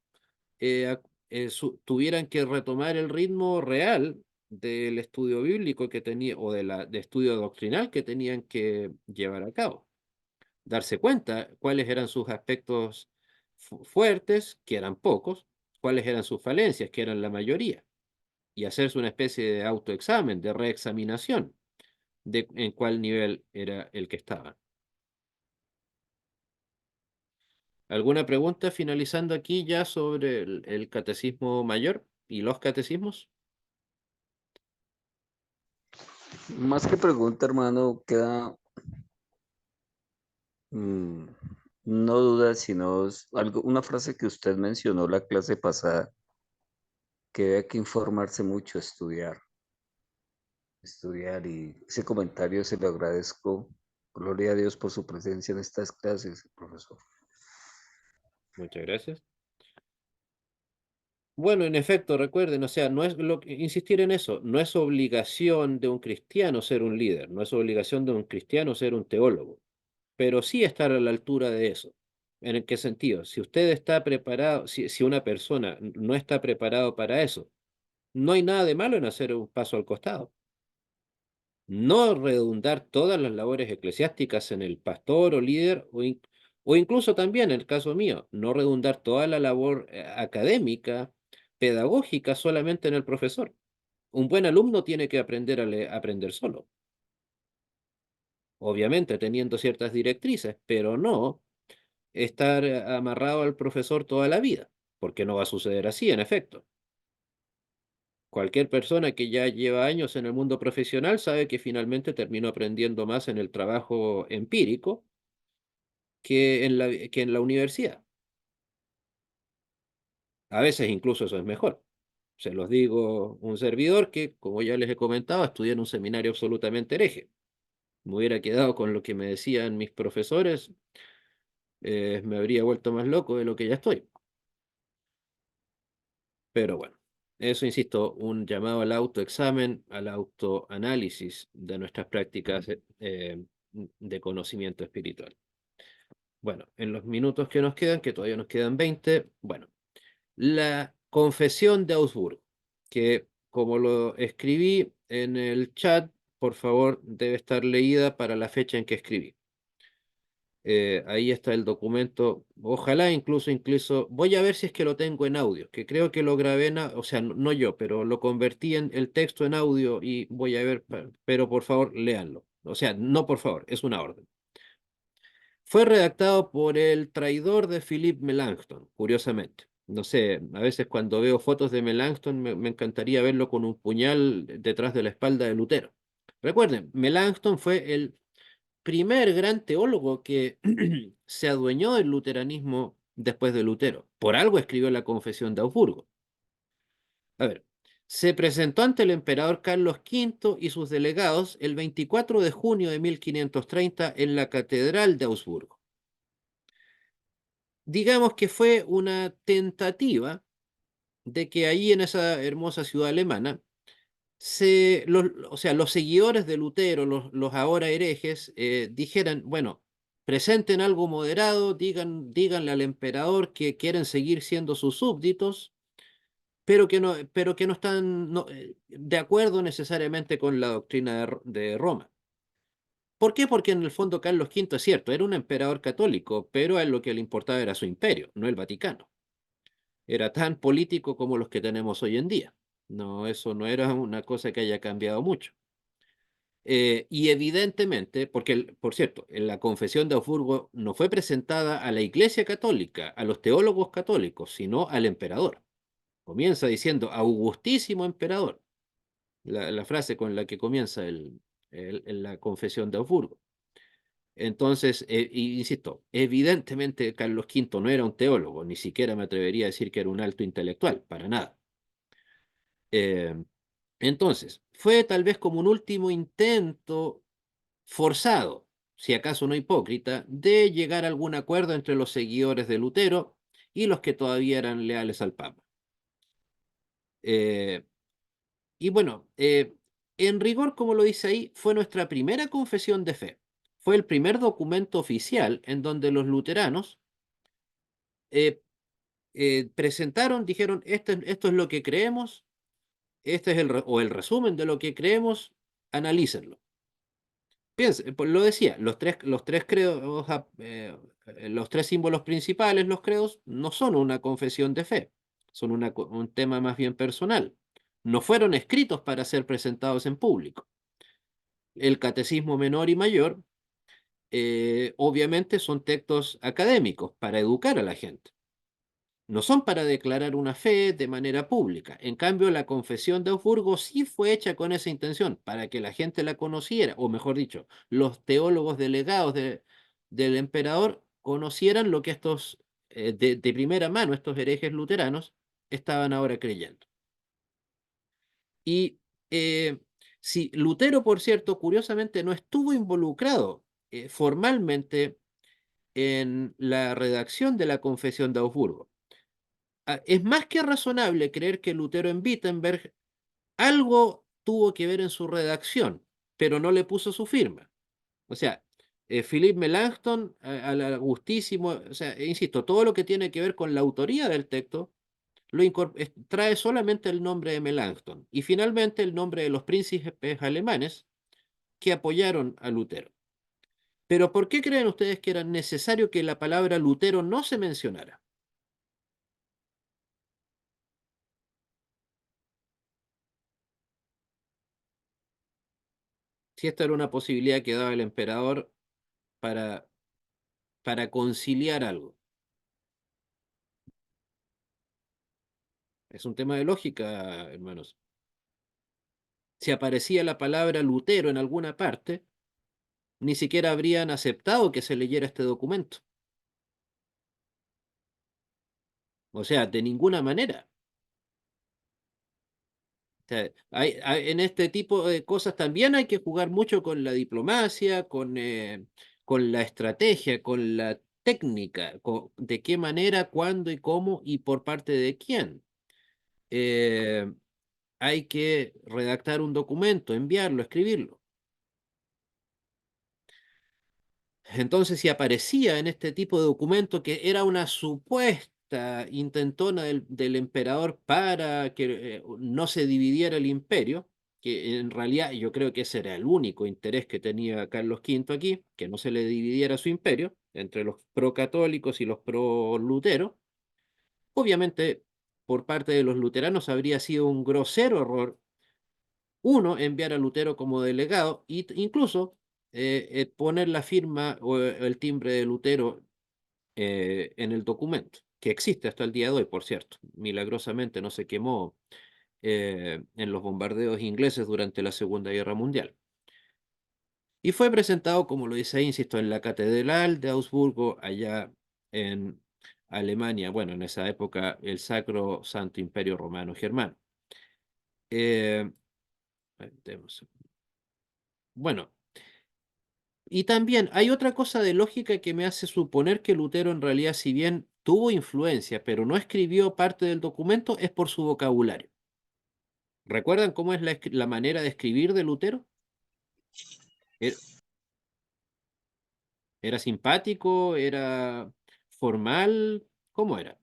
tuvieran que retomar el ritmo real del estudio bíblico que tenía, o de estudio doctrinal que tenían que llevar a cabo. Darse cuenta cuáles eran sus aspectos fuertes, que eran pocos, cuáles eran sus falencias, que eran la mayoría, y hacerse una especie de autoexamen, de reexaminación de en cuál nivel era el que estaba. ¿Alguna pregunta finalizando aquí ya sobre el catecismo mayor y los catecismos? Más que pregunta, hermano, queda mm, no duda, sino algo, una frase que usted mencionó la clase pasada, que hay que informarse mucho, estudiar, y ese comentario se lo agradezco. Gloria a Dios por su presencia en estas clases, profesor. Muchas gracias. Bueno, en efecto, recuerden, o sea, no es insistir en eso, no es obligación de un cristiano ser un líder, no es obligación de un cristiano ser un teólogo, pero sí estar a la altura de eso. ¿En qué sentido? Si usted está preparado, si una persona no está preparado para eso, no hay nada de malo en hacer un paso al costado. No redundar todas las labores eclesiásticas en el pastor o líder, o incluso también, en el caso mío, no redundar toda la labor académica, pedagógica, solamente en el profesor. Un buen alumno tiene que aprender a aprender solo, obviamente teniendo ciertas directrices, pero no estar amarrado al profesor toda la vida, porque no va a suceder así, en efecto. Cualquier persona que ya lleva años en el mundo profesional sabe que finalmente terminó aprendiendo más en el trabajo empírico que en la universidad. A veces incluso eso es mejor. Se los digo un servidor que, como ya les he comentado, estudié en un seminario absolutamente hereje. Me hubiera quedado con lo que me decían mis profesores, me habría vuelto más loco de lo que ya estoy. Pero bueno, eso, insisto, un llamado al autoexamen, al autoanálisis de nuestras prácticas de conocimiento espiritual. Bueno, en los minutos que nos quedan, que todavía nos quedan 20, bueno, la Confesión de Augsburgo, que como lo escribí en el chat, por favor, debe estar leída para la fecha en que escribí. Ahí está el documento. Ojalá incluso, voy a ver si es que lo tengo en audio, que creo que lo grabé o sea, no yo, pero lo convertí en el texto en audio y voy a ver, pero por favor, léanlo. O sea, no por favor, es una orden. Fue redactado por el traidor de Philippe Melanchthon, curiosamente. No sé, a veces cuando veo fotos de Melanchthon me encantaría verlo con un puñal detrás de la espalda de Lutero. Recuerden, Melanchthon fue el primer gran teólogo que se adueñó del luteranismo después de Lutero. Por algo escribió la Confesión de Augsburgo. A ver, se presentó ante el emperador Carlos V y sus delegados el 24 de junio de 1530 en la Catedral de Augsburgo. Digamos que fue una tentativa de que ahí en esa hermosa ciudad alemana o sea, los seguidores de Lutero, los ahora herejes, dijeran, bueno, presenten algo moderado, díganle al emperador que quieren seguir siendo sus súbditos, pero que no están de acuerdo necesariamente con la doctrina de Roma. ¿Por qué? Porque en el fondo Carlos V es cierto, era un emperador católico, pero a él lo que le importaba era su imperio, no el Vaticano. Era tan político como los que tenemos hoy en día. No, eso no era una cosa que haya cambiado mucho. Y evidentemente, porque, por cierto, en la Confesión de Augsburgo no fue presentada a la Iglesia Católica, a los teólogos católicos, sino al emperador. Comienza diciendo Augustísimo Emperador, la frase con la que comienza la Confesión de Augsburgo. Entonces, insisto, evidentemente Carlos V no era un teólogo, ni siquiera me atrevería a decir que era un alto intelectual, para nada. Eh, entonces, fue tal vez como un último intento forzado, si acaso no hipócrita, de llegar a algún acuerdo entre los seguidores de Lutero y los que todavía eran leales al Papa. Eh, y bueno, en rigor, como lo dice ahí, fue nuestra primera confesión de fe. Fue el primer documento oficial en donde los luteranos eh, presentaron, dijeron, esto es lo que creemos, este es o el resumen de lo que creemos, analícenlo. Piensa, pues lo decía, los tres credos, los tres símbolos principales, los credos, no son una confesión de fe, son un tema más bien personal. No fueron escritos para ser presentados en público. El catecismo menor y mayor, obviamente, son textos académicos para educar a la gente. No son para declarar una fe de manera pública. En cambio, la confesión de Augsburgo sí fue hecha con esa intención, para que la gente la conociera, o mejor dicho, los teólogos delegados del emperador conocieran lo que estos, de primera mano, estos herejes luteranos, estaban ahora creyendo. Y si Lutero, por cierto, curiosamente no estuvo involucrado formalmente en la redacción de la confesión de Augsburgo. Es más que razonable creer que Lutero en Wittenberg algo tuvo que ver en su redacción, pero no le puso su firma. O sea, Philippe Melanchthon, al Augustísimo, o sea, insisto, todo lo que tiene que ver con la autoría del texto trae solamente el nombre de Melanchthon y finalmente el nombre de los príncipes alemanes que apoyaron a Lutero. Pero ¿por qué creen ustedes que era necesario que la palabra Lutero no se mencionara? Si esta era una posibilidad que daba el emperador para, para conciliar algo. Es un tema de lógica, hermanos. Si aparecía la palabra Lutero en alguna parte, ni siquiera habrían aceptado que se leyera este documento. O sea, de ninguna manera. O sea, en este tipo de cosas también hay que jugar mucho con la diplomacia, con la estrategia, con la técnica, de qué manera, cuándo y cómo y por parte de quién. Eh, Hay que redactar un documento, enviarlo, escribirlo. Entonces, si aparecía en este tipo de documento que era una supuesta intentona del emperador para que no se dividiera el imperio, que en realidad yo creo que ese era el único interés que tenía Carlos V aquí, que no se le dividiera su imperio entre los pro-católicos y los pro-luteros, obviamente por parte de los luteranos habría sido un grosero error uno, enviar a Lutero como delegado e incluso poner la firma o el timbre de Lutero en el documento, que existe hasta el día de hoy, por cierto. Milagrosamente no se quemó en los bombardeos ingleses durante la Segunda Guerra Mundial. Y fue presentado, como lo dice ahí, insisto, en la Catedral de Augsburgo, allá en Alemania, bueno, en esa época el Sacro Santo Imperio Romano Germano. Eh, bueno, y también hay otra cosa de lógica que me hace suponer que Lutero en realidad, si bien tuvo influencia, pero no escribió parte del documento, es por su vocabulario. ¿Recuerdan cómo es la manera de escribir de Lutero? E- ¿Era simpático? ¿Era formal? ¿Cómo era?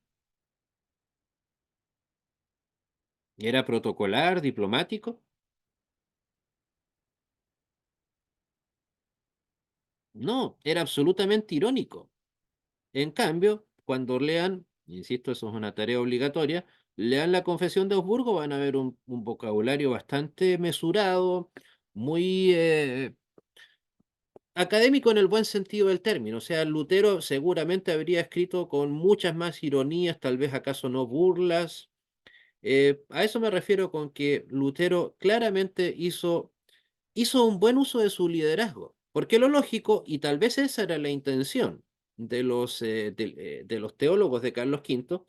¿Era protocolar, diplomático? No, era absolutamente irónico. En cambio, cuando lean, insisto, eso es una tarea obligatoria, lean la Confesión de Augsburgo, van a ver un vocabulario bastante mesurado, muy académico en el buen sentido del término. O sea, Lutero seguramente habría escrito con muchas más ironías, tal vez acaso no burlas. A eso me refiero con que Lutero claramente hizo un buen uso de su liderazgo, porque lo lógico, y tal vez esa era la intención de los teólogos de Carlos V,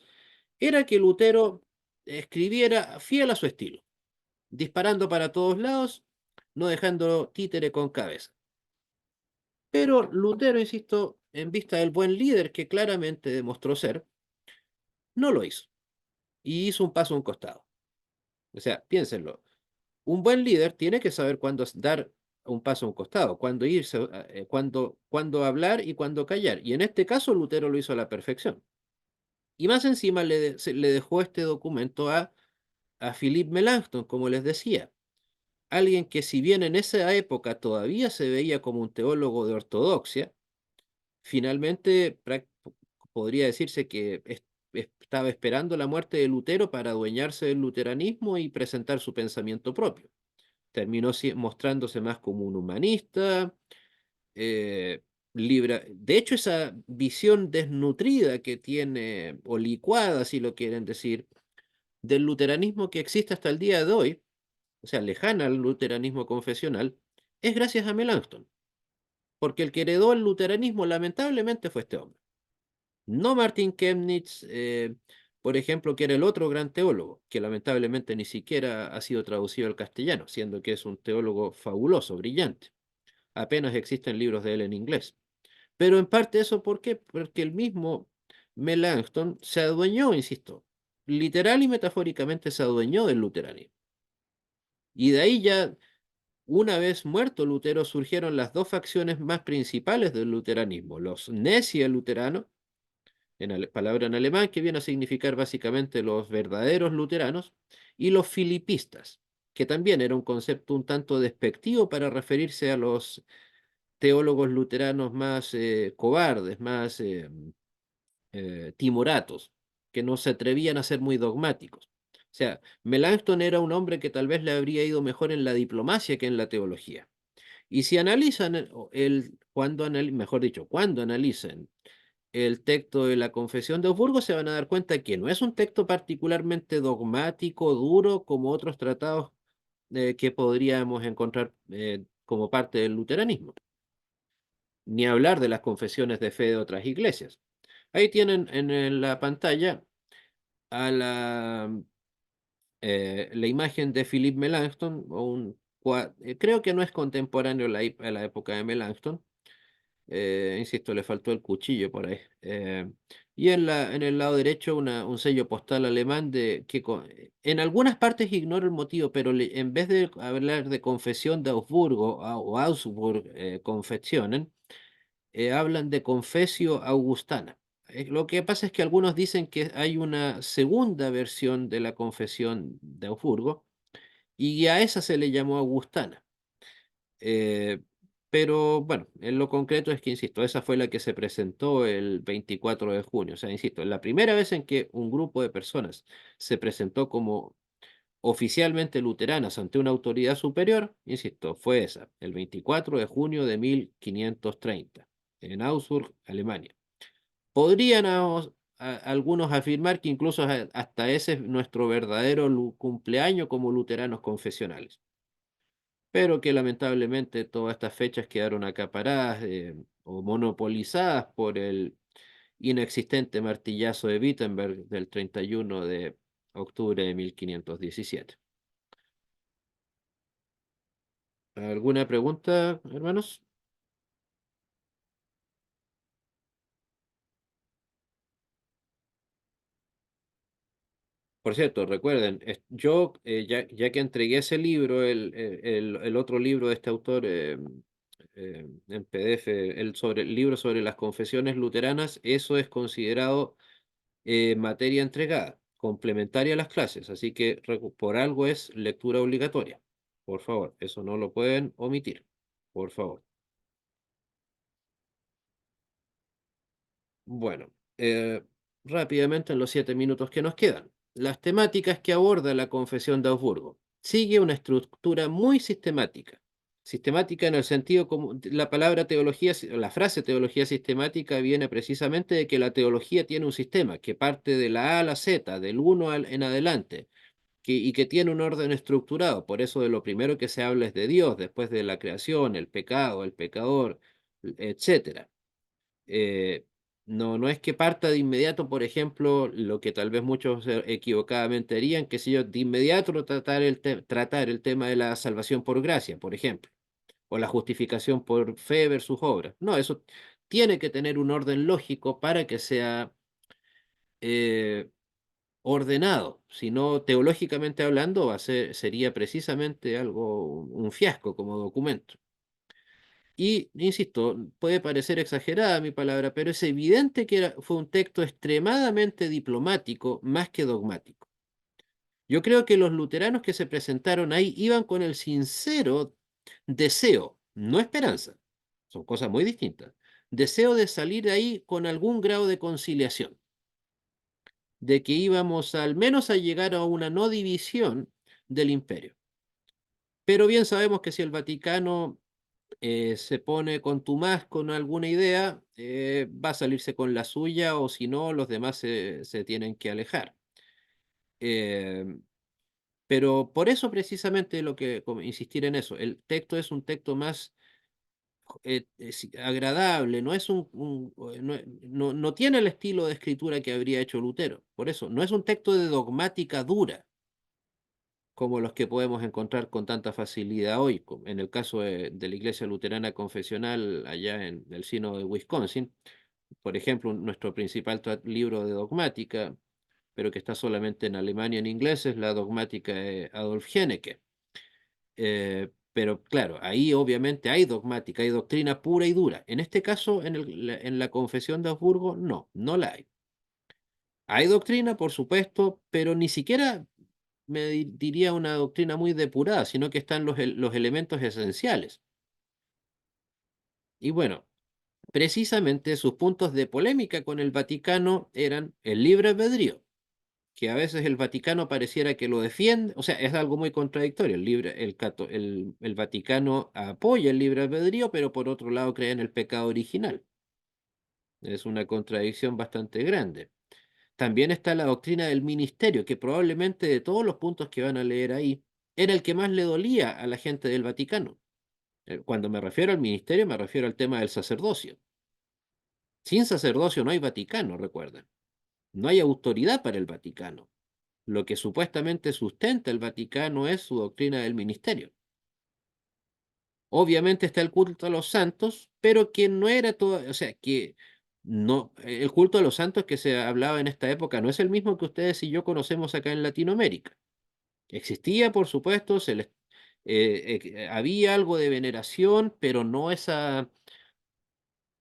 era que Lutero escribiera fiel a su estilo, disparando para todos lados, no dejando títere con cabeza. Pero Lutero, insisto, en vista del buen líder que claramente demostró ser, no lo hizo, y hizo un paso a un costado. O sea, piénsenlo. Un buen líder tiene que saber cuándo dar un paso a un costado, cuándo irse, cuándo hablar y cuándo callar. Y en este caso Lutero lo hizo a la perfección. Y más encima le dejó este documento a Philippe Melanchthon, como les decía, alguien que si bien en esa época todavía se veía como un teólogo de ortodoxia, finalmente podría decirse que estaba esperando la muerte de Lutero para adueñarse del luteranismo y presentar su pensamiento propio. Terminó mostrándose más como un humanista, eh, de hecho esa visión desnutrida que tiene, o licuada si lo quieren decir, del luteranismo que existe hasta el día de hoy, o sea, lejana al luteranismo confesional, es gracias a Melanchthon, porque el que heredó el luteranismo lamentablemente fue este hombre. No Martin Chemnitz, por ejemplo, que era el otro gran teólogo, que lamentablemente ni siquiera ha sido traducido al castellano, siendo que es un teólogo fabuloso, brillante. Apenas existen libros de él en inglés. Pero en parte eso, ¿por qué? Porque el mismo Melanchthon se adueñó, insisto, literal y metafóricamente se adueñó del luteranismo. Y de ahí ya, una vez muerto Lutero, surgieron las dos facciones más principales del luteranismo, los necia-luteranos, palabra en alemán que viene a significar básicamente los verdaderos luteranos, y los filipistas, que también era un concepto un tanto despectivo para referirse a los teólogos luteranos más cobardes, más timoratos, que no se atrevían a ser muy dogmáticos. O sea, Melanchthon era un hombre que tal vez le habría ido mejor en la diplomacia que en la teología. Y si analizan mejor dicho, cuando analicen el texto de la Confesión de Augsburgo, se van a dar cuenta que no es un texto particularmente dogmático, duro, como otros tratados que podríamos encontrar como parte del luteranismo, ni hablar de las confesiones de fe de otras iglesias. Ahí tienen en la pantalla a la imagen de Philippe Melanchthon, creo que no es contemporáneo a la época de Melanchthon. Insisto, le faltó el cuchillo por ahí. Y en el lado derecho un sello postal alemán en algunas partes ignoro el motivo, pero en vez de hablar de confesión de Augsburgo o Augsburg Confessionen, hablan de Confessio Augustana. Lo que pasa es que algunos dicen que hay una segunda versión de la Confesión de Augsburgo y a esa se le llamó Augustana. Eh, pero bueno, en lo concreto es que, insisto, esa fue la que se presentó el 24 de junio. O sea, insisto, la primera vez en que un grupo de personas se presentó como oficialmente luteranas ante una autoridad superior, insisto, fue esa, el 24 de junio de 1530, en Augsburg, Alemania. Podrían algunos afirmar que incluso hasta ese es nuestro verdadero cumpleaños como luteranos confesionales, pero que lamentablemente todas estas fechas quedaron acaparadas o monopolizadas por el inexistente martillazo de Wittenberg del 31 de octubre de 1517. ¿Alguna pregunta, hermanos? Por cierto, recuerden, yo, ya que entregué ese libro, el otro libro de este autor, en PDF, el libro sobre las confesiones luteranas, eso es considerado materia entregada, complementaria a las clases, así que por algo es lectura obligatoria. Por favor, eso no lo pueden omitir. Por favor. Bueno, rápidamente en los 7 minutos que nos quedan. Las temáticas que aborda la Confesión de Augsburgo. Sigue una estructura muy sistemática. Sistemática en el sentido como la palabra teología, la frase teología sistemática viene precisamente de que la teología tiene un sistema que parte de la A a la Z, del uno en adelante, y que tiene un orden estructurado. Por eso de lo primero que se habla es de Dios, después de la creación, el pecado, el pecador, etcétera. eh, no es que parta de inmediato, por ejemplo, lo que tal vez muchos equivocadamente harían, que si yo de inmediato tratar el tema de la salvación por gracia, por ejemplo, o la justificación por fe versus obra. No, eso tiene que tener un orden lógico para que sea eh, ordenado. Si no, teológicamente hablando, sería precisamente algo, un fiasco como documento. Y, insisto, puede parecer exagerada mi palabra, pero es evidente que fue un texto extremadamente diplomático más que dogmático. Yo creo que los luteranos que se presentaron ahí iban con el sincero deseo, no esperanza, son cosas muy distintas, deseo de salir de ahí con algún grado de conciliación, de que íbamos al menos a llegar a una no división del imperio. Pero bien sabemos que si el Vaticano se pone contumaz con alguna idea, va a salirse con la suya o si no, los demás se tienen que alejar. Eh, pero por eso precisamente como insistir en eso, el texto es un texto más agradable, no es no tiene el estilo de escritura que habría hecho Lutero. Por eso, no es un texto de dogmática dura como los que podemos encontrar con tanta facilidad hoy, en el caso de la Iglesia Luterana Confesional allá en el Sínodo de Wisconsin, por ejemplo, nuestro principal libro de dogmática, pero que está solamente en alemán y en inglés, es la dogmática de Adolf Hennecke. Pero claro, ahí obviamente hay dogmática, hay doctrina pura y dura. En este caso, en la Confesión de Augsburgo, no la hay. Hay doctrina, por supuesto, pero ni siquiera diría una doctrina muy depurada, sino que están los elementos esenciales. Y bueno, precisamente sus puntos de polémica con el Vaticano eran el libre albedrío, que a veces el Vaticano pareciera que lo defiende, o sea, es algo muy contradictorio. El Vaticano apoya el libre albedrío, pero por otro lado cree en el pecado original. Es una contradicción bastante grande. También está la doctrina del ministerio, que probablemente de todos los puntos que van a leer ahí, era el que más le dolía a la gente del Vaticano. Cuando me refiero al ministerio, me refiero al tema del sacerdocio. Sin sacerdocio no hay Vaticano, recuerden. No hay autoridad para el Vaticano. Lo que supuestamente sustenta el Vaticano es su doctrina del ministerio. Obviamente está el culto a los santos, pero que no era todo, o sea, que no, el culto a los santos que se hablaba en esta época no es el mismo que ustedes y yo conocemos acá en Latinoamérica. Existía, por supuesto, había algo de veneración, pero no esa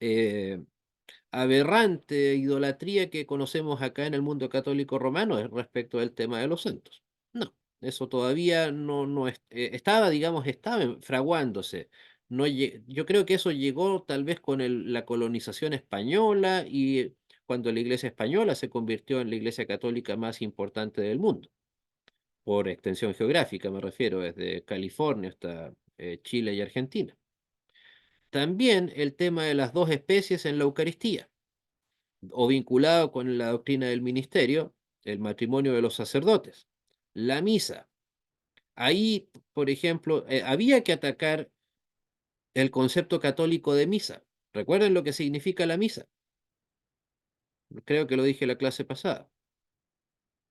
eh, aberrante idolatría que conocemos acá en el mundo católico romano respecto del tema de los santos. No, eso todavía no estaba, digamos, estaba fraguándose. No, yo creo que eso llegó tal vez con la colonización española y cuando la iglesia española se convirtió en la iglesia católica más importante del mundo, por extensión geográfica me refiero, desde California hasta Chile y Argentina. También el tema de las dos especies en la Eucaristía o vinculado con la doctrina del ministerio, el matrimonio de los sacerdotes. La misa. Ahí, por ejemplo, había que atacar el concepto católico de misa. ¿Recuerden lo que significa la misa? Creo que lo dije en la clase pasada.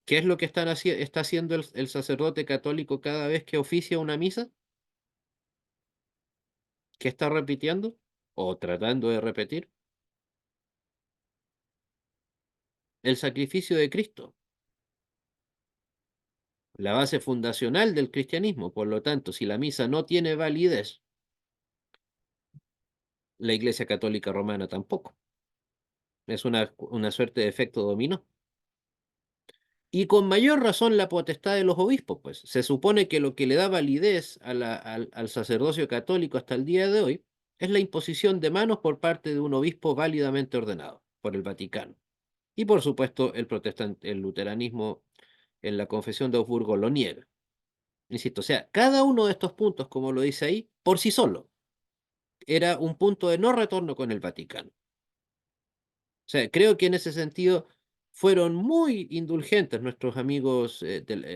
¿Qué es lo que está haciendo el sacerdote católico cada vez que oficia una misa? ¿Qué está repitiendo? ¿O tratando de repetir? El sacrificio de Cristo. la base fundacional del cristianismo. Por lo tanto, si la misa no tiene validez, la Iglesia Católica Romana tampoco. Es una suerte de efecto dominó. Y con mayor razón la potestad de los obispos, pues. Se supone que lo que le da validez al sacerdocio católico hasta el día de hoy es la imposición de manos por parte de un obispo válidamente ordenado por el Vaticano. Y por supuesto, el luteranismo en la Confesión de Augsburgo lo niega. Insisto, o sea, cada uno de estos puntos, como lo dice ahí, por sí solo, era un punto de no retorno con el Vaticano. O sea, creo que en ese sentido fueron muy indulgentes nuestros amigos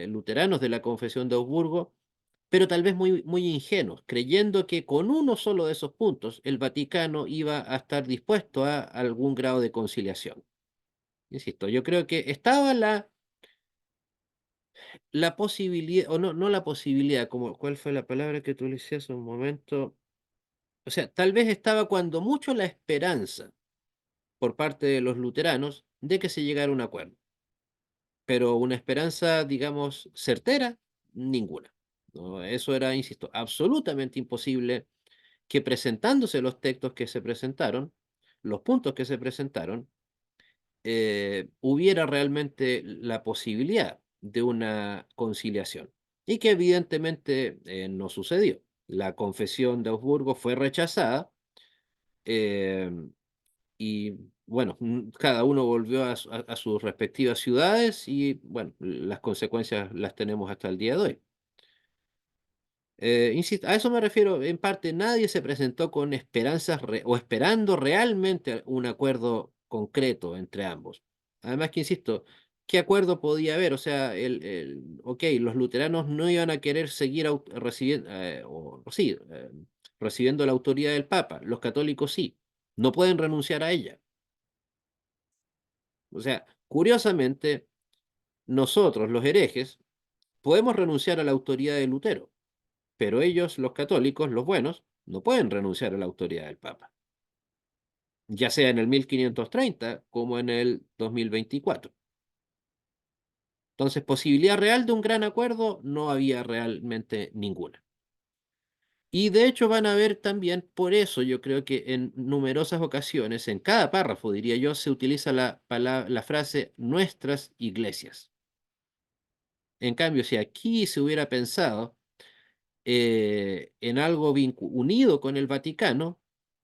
luteranos de la Confesión de Augsburgo, pero tal vez muy, muy ingenuos, creyendo que con uno solo de esos puntos el Vaticano iba a estar dispuesto a algún grado de conciliación. Insisto, yo creo que estaba la posibilidad, o no, no la posibilidad, como, ¿cuál fue la palabra que utilicé hace un momento? O sea, tal vez estaba cuando mucho la esperanza por parte de los luteranos de que se llegara a un acuerdo, pero una esperanza, digamos, certera, ninguna. ¿No? Eso era, insisto, absolutamente imposible que presentándose los textos que se presentaron, los puntos que se presentaron, hubiera realmente la posibilidad de una conciliación. Y que evidentemente no sucedió. La confesión de Augsburgo fue rechazada eh, y bueno, cada uno volvió a sus respectivas ciudades y bueno, las consecuencias las tenemos hasta el día de hoy. Insisto, a eso me refiero, en parte nadie se presentó con esperanzas o esperando realmente un acuerdo concreto entre ambos. Además que, insisto, ¿qué acuerdo podía haber? O sea, ok, los luteranos no iban a querer seguir recibiendo, sí, recibiendo la autoridad del Papa, los católicos sí, no pueden renunciar a ella. O sea, curiosamente, nosotros, los herejes, podemos renunciar a la autoridad de Lutero, pero ellos, los católicos, los buenos, no pueden renunciar a la autoridad del Papa, ya sea en el 1530 como en el 2024. Entonces, posibilidad real de un gran acuerdo no había realmente ninguna. Y de hecho van a ver también, por eso yo creo que en numerosas ocasiones, en cada párrafo, diría yo, se utiliza la frase nuestras iglesias. En cambio, si aquí se hubiera pensado en algo unido con el Vaticano,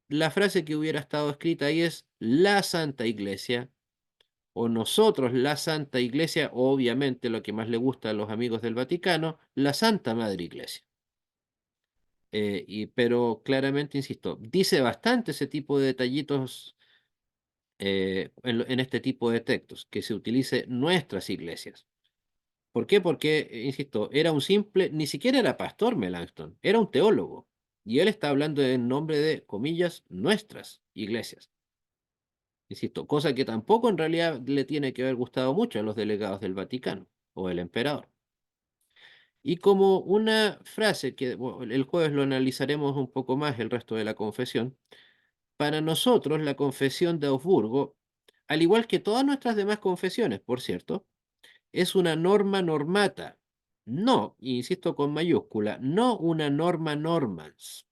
la frase que hubiera estado escrita ahí es la Santa Iglesia, o nosotros la Santa Iglesia, o obviamente lo que más le gusta a los amigos del Vaticano, la Santa Madre Iglesia. Pero claramente, insisto, dice bastante ese tipo de detallitos en este tipo de textos, que se utilice nuestras iglesias. ¿Por qué? Porque, insisto, era un simple, ni siquiera era pastor Melanchthon, era un teólogo. Y él está hablando en nombre de, comillas, nuestras iglesias. Insisto, cosa que tampoco en realidad le tiene que haber gustado mucho a los delegados del Vaticano o el emperador. Y como una frase que bueno, el jueves lo analizaremos un poco más el resto de la confesión, para nosotros la confesión de Augsburgo, al igual que todas nuestras demás confesiones, por cierto, es una norma normata, no, insisto con mayúscula, no una norma normans.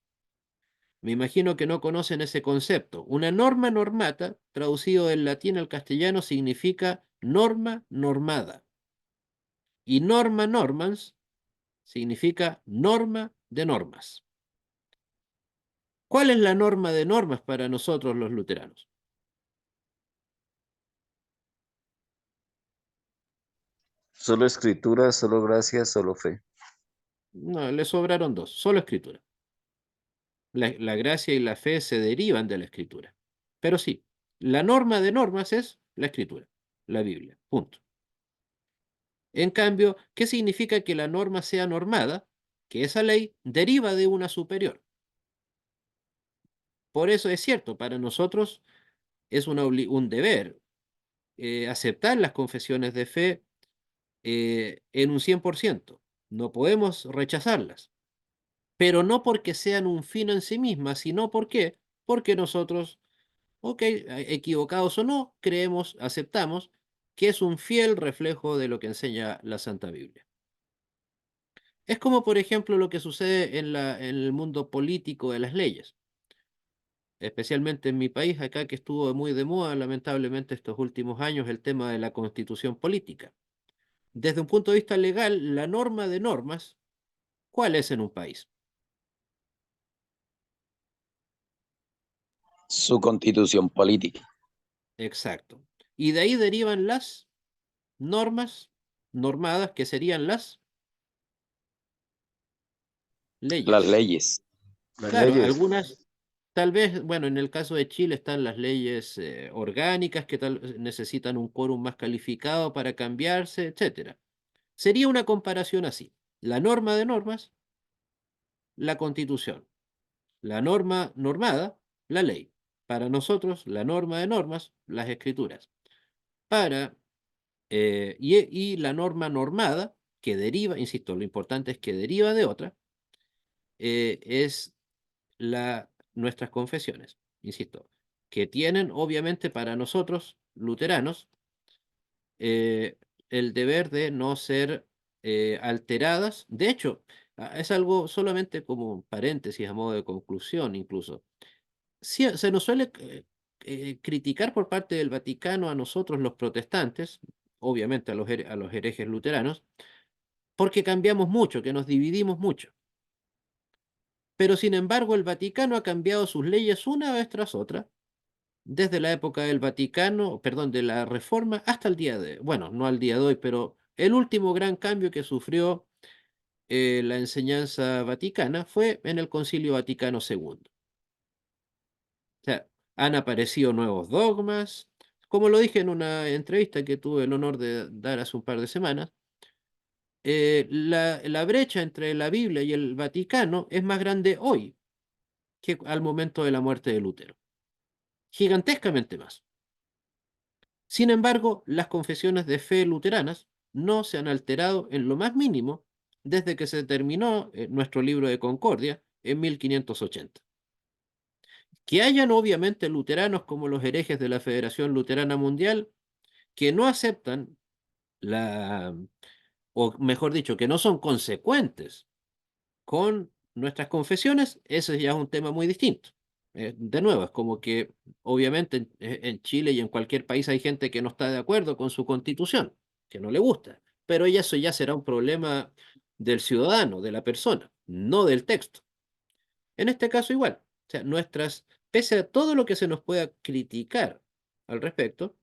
Me imagino que no conocen ese concepto. Una norma normata, traducido del latín al castellano, significa norma normada. Y norma normans significa norma de normas. ¿Cuál es la norma de normas para nosotros los luteranos? Solo escritura, solo gracia, solo fe. No, le sobraron dos, solo escritura. La gracia y la fe se derivan de la escritura. Pero sí, la norma de normas es la escritura, la Biblia, punto. En cambio, ¿qué significa que la norma sea normada? Que esa ley deriva de una superior. Por eso es cierto, para nosotros es un deber aceptar las confesiones de fe en un 100%. No podemos rechazarlas, pero no porque sean un fin en sí mismas, sino porque nosotros ok, equivocados o no, creemos, aceptamos que es un fiel reflejo de lo que enseña la Santa Biblia. Es como, por ejemplo, lo que sucede en el mundo político de las leyes, especialmente en mi país, acá que estuvo muy de moda, lamentablemente, estos últimos años, el tema de la constitución política. Desde un punto de vista legal, la norma de normas, ¿cuál es en un país? Su constitución política. Exacto. Y de ahí derivan las normas normadas, que serían las Las leyes. leyes. Las Claro, leyes. algunas, tal vez, bueno, en el caso de Chile están las leyes orgánicas que necesitan un quórum más calificado para cambiarse, etcétera. Sería una comparación así. La norma de normas, la Constitución. La norma normada, la ley. Para nosotros, la norma de normas, las escrituras. Para, y la norma normada, que deriva, insisto, lo importante es que deriva de otra, es nuestras confesiones, insisto, que tienen obviamente para nosotros, luteranos, eh, el deber de no ser alteradas. De hecho, es algo solamente como un paréntesis a modo de conclusión incluso. Sí, se nos suele criticar por parte del Vaticano a nosotros los protestantes, obviamente a los herejes luteranos, porque cambiamos mucho, que nos dividimos mucho. Pero sin embargo, el Vaticano ha cambiado sus leyes una vez tras otra, desde la época del Vaticano, perdón, de la Reforma hasta el día de, bueno, no al día de hoy, pero el último gran cambio que sufrió la enseñanza vaticana fue en el Concilio Vaticano II. O sea, han aparecido nuevos dogmas, como lo dije en una entrevista que tuve el honor de dar hace un par de semanas, la brecha entre la Biblia y el Vaticano es más grande hoy que al momento de la muerte de Lutero, gigantescamente más. Sin embargo, las confesiones de fe luteranas no se han alterado en lo más mínimo desde que se terminó nuestro libro de Concordia en 1580. Que hayan obviamente luteranos como los herejes de la Federación Luterana Mundial que no aceptan la, o mejor dicho, que no son consecuentes con nuestras confesiones, ese ya es un tema muy distinto. De nuevo, es como que obviamente en Chile y en cualquier país hay gente que no está de acuerdo con su constitución, que no le gusta, pero eso ya será un problema del ciudadano, de la persona, no del texto. En este caso igual, o sea, pese a todo lo que se nos pueda criticar al respecto,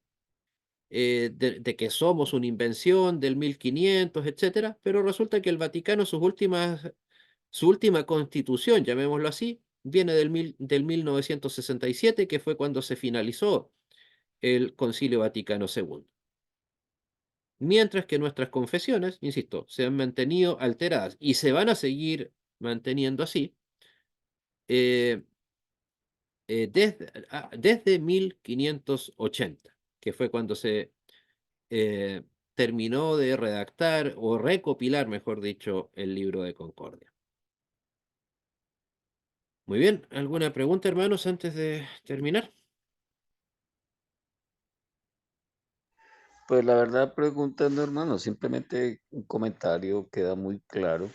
de que somos una invención del 1500, etcétera, pero resulta que el Vaticano, su última constitución, llamémoslo así, viene del 1967, que fue cuando se finalizó el Concilio Vaticano II. Mientras que nuestras confesiones, insisto, se han mantenido alteradas y se van a seguir manteniendo así eh, desde 1580, que fue cuando se eh, terminó de redactar o recopilar, mejor dicho, el libro de Concordia. Muy bien, ¿alguna pregunta, hermanos, antes de terminar? Pues la verdad, preguntando, hermano, simplemente un comentario queda muy claro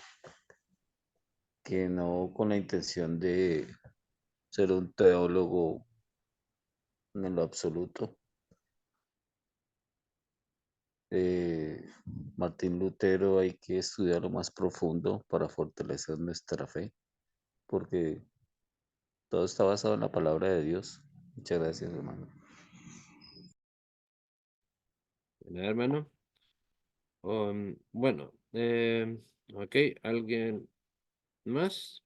que no con la intención de ser un teólogo en lo absoluto. Eh, Martín Lutero hay que estudiarlo más profundo para fortalecer nuestra fe, porque todo está basado en la palabra de Dios. Muchas gracias, hermano. Nada, hermano. Bueno, ok, ¿alguien más?